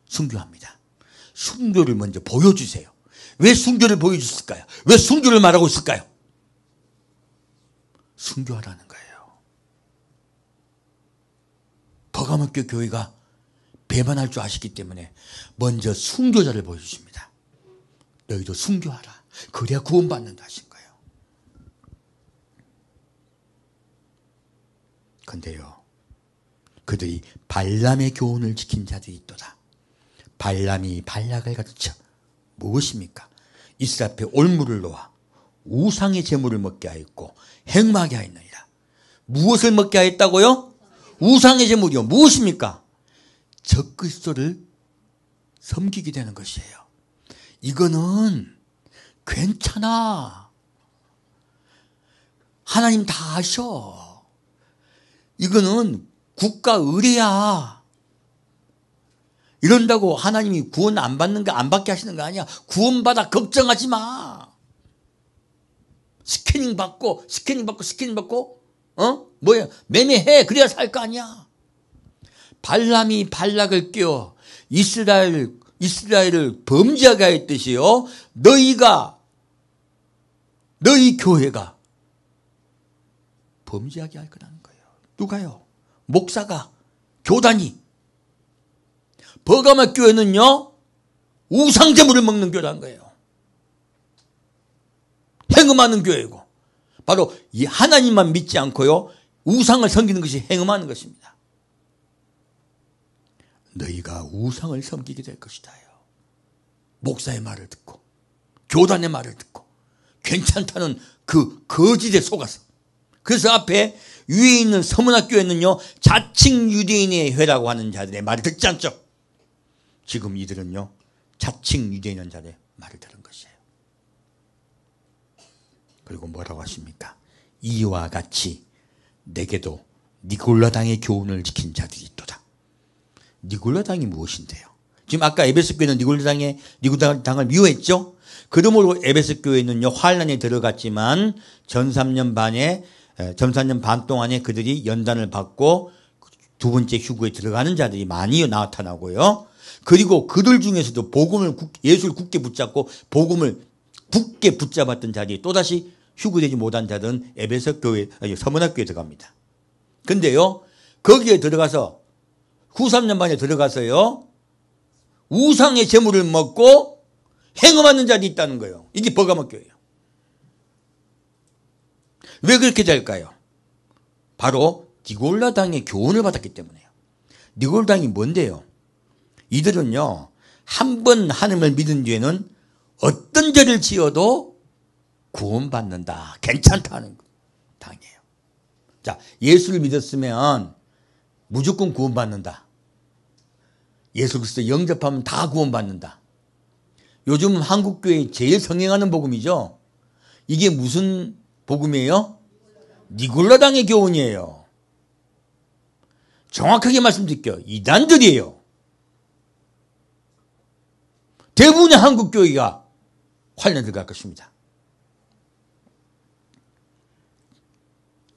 순교합니다. 순교를 먼저 보여주세요. 왜 순교를 보여줬을까요? 왜 순교를 말하고 있을까요? 순교하라는 거예요. 버가모 교회가 배반할 줄 아시기 때문에 먼저 순교자를 보여주십니다. 너희도 순교하라. 그래야 구원받는다 하신 거예요. 근데요, 그들이 발람의 교훈을 지킨 자들이 있도다. 발람이 발락을 가르쳐 무엇입니까? 이스라엘 앞에 올무를 놓아 우상의 제물을 먹게 하였고 행음하게 하였느니라. 무엇을 먹게 하였다고요? 우상의 제물이요. 무엇입니까? 적그리스도를 섬기게 되는 것이에요. 이거는 괜찮아. 하나님 다 아셔. 이거는 국가 의례야. 이런다고 하나님이 구원 안 받는 거, 안 받게 하시는 거 아니야. 구원받아 걱정하지 마. 스캐닝 받고, 뭐야, 매매해. 그래야 살 거 아니야. 발람이 발락을 끼워 이스라엘을 범죄하게 했듯이요. 너희 교회가 범죄하게 할 거라는 거예요. 누가요? 목사가, 교단이. 버가모 교회는요, 우상제물을 먹는 교회라는 거예요. 행음하는 교회고, 바로 이 하나님만 믿지 않고요, 우상을 섬기는 것이 행음하는 것입니다. 너희가 우상을 섬기게 될 것이다요. 목사의 말을 듣고, 교단의 말을 듣고, 괜찮다는 그 거짓에 속아서. 그래서 앞에 위에 있는 서문학교에는요, 자칭 유대인의 회라고 하는 자들의 말을 듣지 않죠. 지금 이들은요, 자칭 유대인의 자들의 말을 들은 것이에요. 그리고 뭐라고 하십니까? 이와 같이 내게도 니골라당의 교훈을 지킨 자들이 있도다. 니골라당이 무엇인데요? 지금 아까 에베소 교회는 니골라당을 미워했죠. 그러므로 에베소 교회는요, 환란에 들어갔지만 전 3년 반 동안에 그들이 연단을 받고 두 번째 휴거에 들어가는 자들이 많이 나타나고요. 그리고 그들 중에서도 예수를 굳게 붙잡고 복음을 굳게 붙잡았던 자들이 또다시 휴거되지 못한 자들은 에베소 교회, 서문학교에 들어갑니다. 근데요, 거기에 들어가서 후 3년 반에 들어가서요, 우상의 제물을 먹고 행음하는 자들이 있다는 거예요. 이게 버가모교예요. 왜 그렇게 될까요? 바로 니골라당의 교훈을 받았기 때문에요. 니골라당이 뭔데요? 이들은요, 한 번 하나님을 믿은 뒤에는 어떤 죄를 지어도 구원받는다, 괜찮다는 당이에요. 자, 예수를 믿었으면 무조건 구원받는다. 예수 그리스도 영접하면 다 구원받는다. 요즘 한국교회 제일 성행하는 복음이죠. 이게 무슨 복음이에요? 니골라당의 교훈이에요. 정확하게 말씀드릴게요. 이단들이에요. 대부분의 한국교회가 환란에 들어갈 것입니다.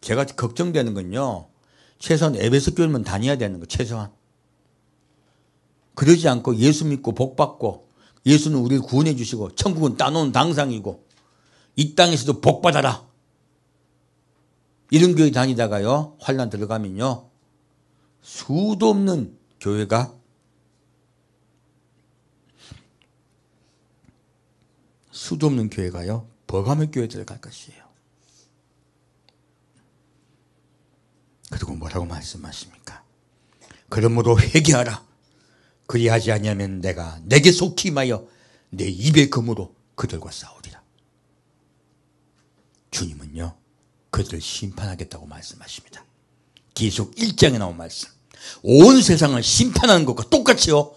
제가 걱정되는 건요, 최소한 에베소 교회만 다녀야 되는 거, 최소한. 그러지 않고 예수 믿고 복 받고 예수는 우리를 구원해 주시고 천국은 따놓은 당상이고 이 땅에서도 복 받아라, 이런 교회 다니다가요, 환란 들어가면요, 수도 없는 교회가 버가모 교회에 들어갈 것이에요. 그리고 뭐라고 말씀하십니까? 그러므로 회개하라. 그리하지 아니하면 내가 내게 속히 임하여 내 입의 검으로 그들과 싸우리라. 주님은요, 그들을 심판하겠다고 말씀하십니다. 계속 1장에 나온 말씀. 온 세상을 심판하는 것과 똑같이요,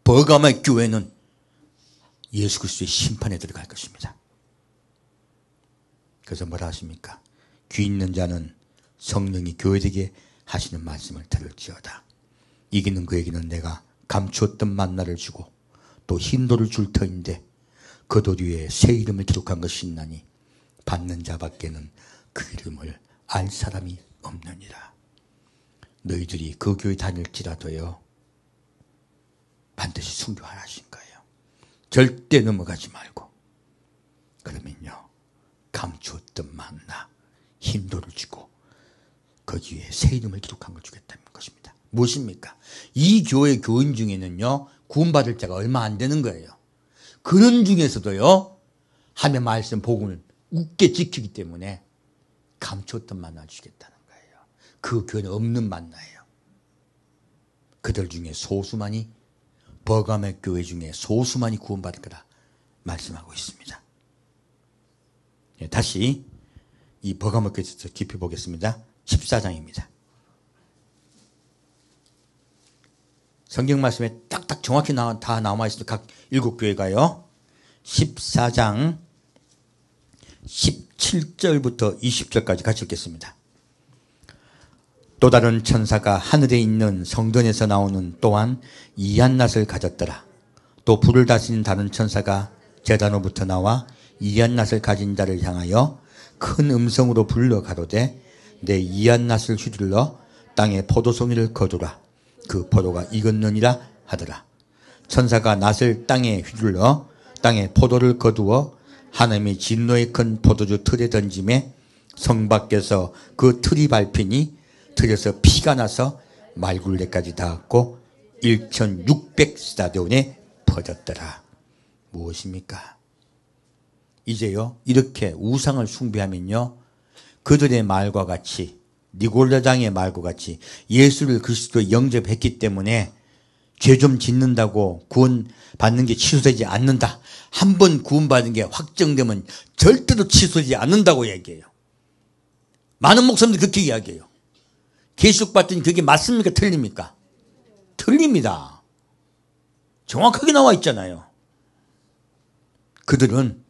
버가모 교회는 예수 그리스도의 심판에 들어갈 것입니다. 그래서 뭐라 하십니까? 귀 있는 자는 성령이 교회에게 하시는 말씀을 들을지어다. 이기는 그에게는 내가 감추었던 만나를 주고 또 흰돌을 줄 터인데 그 돌 위에 새 이름을 기록한 것이 있나니 받는 자밖에는 그 이름을 알 사람이 없느니라. 너희들이 그 교회 다닐지라도요, 반드시 순교하라신 거예요. 절대 넘어가지 말고. 그러면요, 감추었던 만나, 흰돌을 주고 거기에 새 이름을 기록한 걸 주겠다는 것입니다. 무엇입니까? 이 교회 교인 중에는요, 구원받을 자가 얼마 안 되는 거예요. 그런 중에서도요, 하나님의 말씀 복음을 굳게 지키기 때문에 감추었던 만나를 주겠다는 거예요. 그 교회는 없는 만나예요. 그들 중에 소수만이, 버가모 교회 중에 소수만이 구원받을 거라 말씀하고 있습니다. 다시 이 버가모 교회에서 깊이 보겠습니다. 14장입니다. 성경 말씀에 딱딱 정확히 다 남아 있습니다. 각 7교회가요. 14장 17절부터 20절까지 같이 읽겠습니다. 또 다른 천사가 하늘에 있는 성전에서 나오는 또한 이한낫을 가졌더라. 또 불을 다스리는 다른 천사가 제단으로부터 나와 이한낫을 가진 자를 향하여 큰 음성으로 불러 가로되 내 이한낫을 휘둘러 땅에 포도송이를 거두라. 그 포도가 익었느니라 하더라. 천사가 낫을 땅에 휘둘러 땅에 포도를 거두어 하나님의 진노의 큰 포도주 틀에 던짐에 성 밖에서 그 틀이 밟히니 틀에서 피가 나서 말굴레까지 닿았고 1600스타디온에 퍼졌더라. 무엇입니까? 이제요, 이렇게 우상을 숭배하면요, 그들의 말과 같이, 니골라당의 말과 같이 예수를 그리스도에 영접했기 때문에 죄 좀 짓는다고 구원받는 게 취소되지 않는다. 한 번 구원받은 게 확정되면 절대로 취소되지 않는다고 얘기해요. 많은 목사님들이 그렇게 이야기해요. 계시록 봤더니 그게 맞습니까? 틀립니까? 틀립니다. 정확하게 나와 있잖아요. 그들은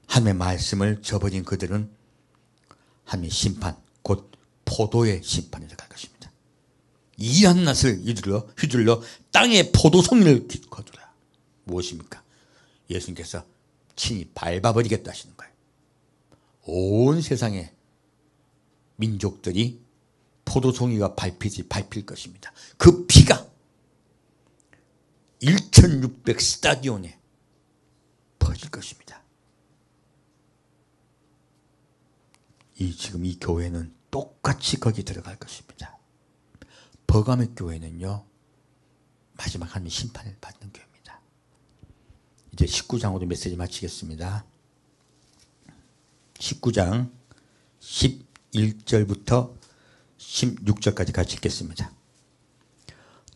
하나님의 말씀을 저버린 그들은 하나님의 심판, 곧 포도의 심판에 들어갈 것입니다. 이 한낱을 휘둘러 땅에 포도송이를 거두라. 무엇입니까? 예수님께서 친히 밟아버리겠다 하시는 거예요. 온 세상의 민족들이 포도송이가 밟힐 것입니다. 그 피가 1600 스타디온에 퍼질 것입니다. 지금 이 교회는 똑같이 거기 들어갈 것입니다. 버가모 교회는요, 마지막 하나님의 심판을 받는 교회입니다. 이제 19장으로 메시지 마치겠습니다. 19장 11절부터 16절까지 같이 읽겠습니다.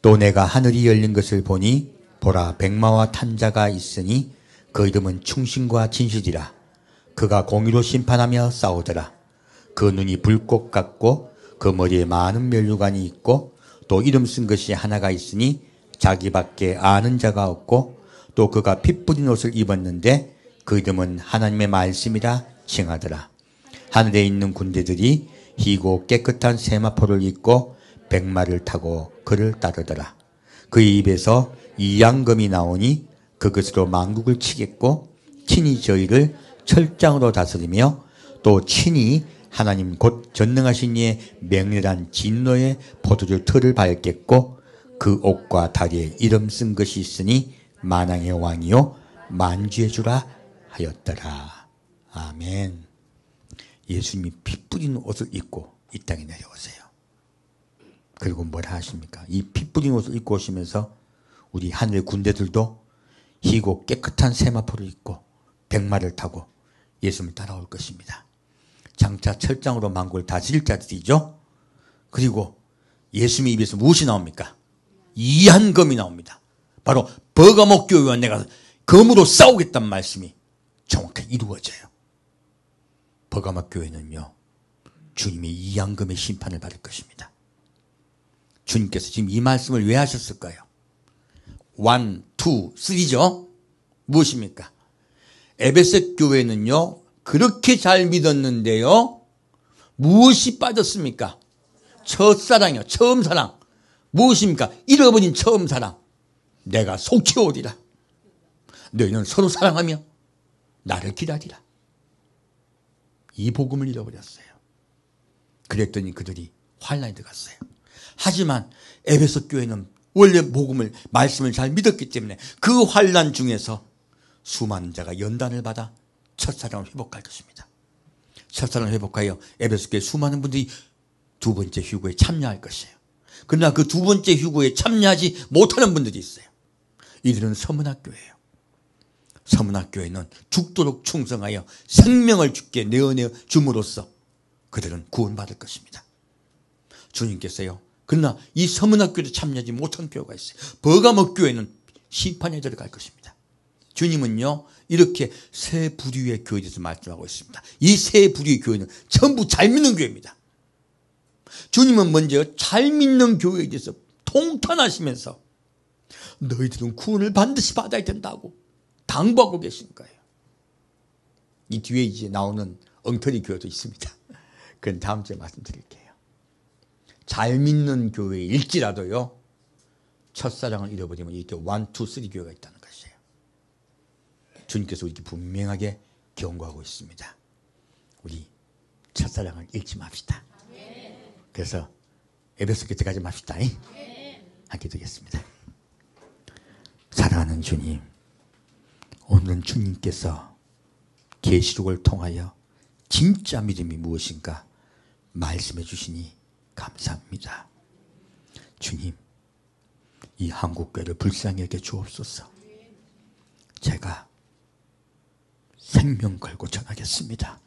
또 내가 하늘이 열린 것을 보니 보라 백마와 탄 자가 있으니 그 이름은 충신과 진실이라. 그가 공의로 심판하며 싸우더라. 그 눈이 불꽃 같고 그 머리에 많은 면류관이 있고 또 이름 쓴 것이 하나가 있으니 자기밖에 아는 자가 없고 또 그가 피 뿌린 옷을 입었는데 그 이름은 하나님의 말씀이라 칭하더라. 하늘에 있는 군대들이 희고 깨끗한 세마포를 입고 백마를 타고 그를 따르더라. 그의 입에서 이양금이 나오니 그것으로 만국을 치겠고 친히 저희를 철장으로 다스리며 또 친히 하나님 곧 전능하신 이의 맹렬한 진노의 포도주 틀을 밟겠고 그 옷과 다리에 이름 쓴 것이 있으니 만왕의 왕이요 만주의 주라 하였더라. 아멘. 예수님이 피 뿌린 옷을 입고 이 땅에 내려오세요. 그리고 뭐라 하십니까? 이 피 뿌린 옷을 입고 오시면서 우리 하늘의 군대들도 희고 깨끗한 세마포를 입고 백마를 타고 예수님을 따라올 것입니다. 장차 철장으로 만국을 다스릴 자들이죠. 그리고 예수님의 입에서 무엇이 나옵니까? 이한검이 나옵니다. 바로 버가모 교회와 내가 검으로 싸우겠다는 말씀이 정확하게 이루어져요. 버가모 교회는요, 주님의 이한검의 심판을 받을 것입니다. 주님께서 지금 이 말씀을 왜 하셨을까요? 1, 2, 3죠. 무엇입니까? 에베소 교회는요, 그렇게 잘 믿었는데요, 무엇이 빠졌습니까? 첫사랑이요. 처음 사랑. 무엇입니까? 잃어버린 처음 사랑. 내가 속죄오리라. 너희는 서로 사랑하며 나를 기다리라. 이 복음을 잃어버렸어요. 그랬더니 그들이 환란에 들어갔어요. 하지만 에베소 교회는 원래 복음을, 말씀을 잘 믿었기 때문에 그 환란 중에서 수많은 자가 연단을 받아 첫사랑을 회복할 것입니다. 첫사랑을 회복하여 에베소 교회 수많은 분들이 두 번째 휴거에 참여할 것이에요. 그러나 그 두 번째 휴거에 참여하지 못하는 분들이 있어요. 이들은 서문학교예요. 서문학교에는 죽도록 충성하여 생명을 주께 내어내 줌으로써 그들은 구원받을 것입니다. 주님께서요, 그러나 이 서문학교에 참여하지 못한 교회가 있어요. 버가모 교회는 심판에 들어갈 것입니다. 주님은요, 이렇게 세 부류의 교회에 대해서 말씀하고 있습니다. 이 세 부류의 교회는 전부 잘 믿는 교회입니다. 주님은 먼저 잘 믿는 교회에 대해서 통탄하시면서 너희들은 구원을 반드시 받아야 된다고 당부하고 계신 거예요. 이 뒤에 이제 나오는 엉터리 교회도 있습니다. 그건 다음 주에 말씀드릴게요. 잘 믿는 교회일지라도요, 첫사랑을 잃어버리면 이렇게 1, 2, 3 교회가 있다는 것이에요. 주님께서 이렇게 분명하게 경고하고 있습니다. 우리 첫사랑을 잃지 맙시다. 그래서 에베소 교회 가지 맙시다. 함께 드리겠습니다. 사랑하는 주님, 오늘은 주님께서 계시록을 통하여 진짜 믿음이 무엇인가 말씀해 주시니 감사합니다. 주님, 이 한국교회를 불쌍히 여겨 주옵소서. 제가 생명 걸고 전하겠습니다.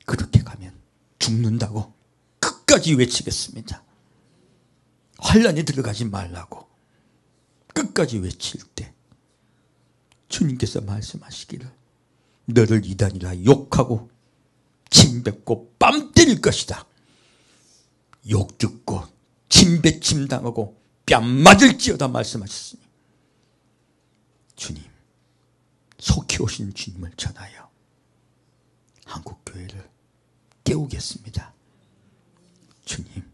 그렇게 가면 죽는다고 끝까지 외치겠습니다. 환란에 들어가지 말라고 끝까지 외칠 때 주님께서 말씀하시기를 너를 이단이라 욕하고 침뱉고 뺨 때릴 것이다. 욕 듣고 침뱉침 당하고 뺨 맞을지어다 말씀하셨으니 주님, 속히 오신 주님을 전하여 한국교회를 깨우겠습니다. 주님,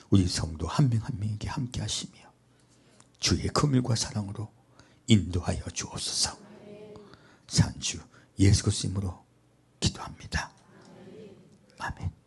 우리 성도 한 명 한 명에게 함께 하시며 주의 긍휼과 사랑으로 인도하여 주옵소서. 산주 예수 그리스도 이름으로 기도합니다. 아멘.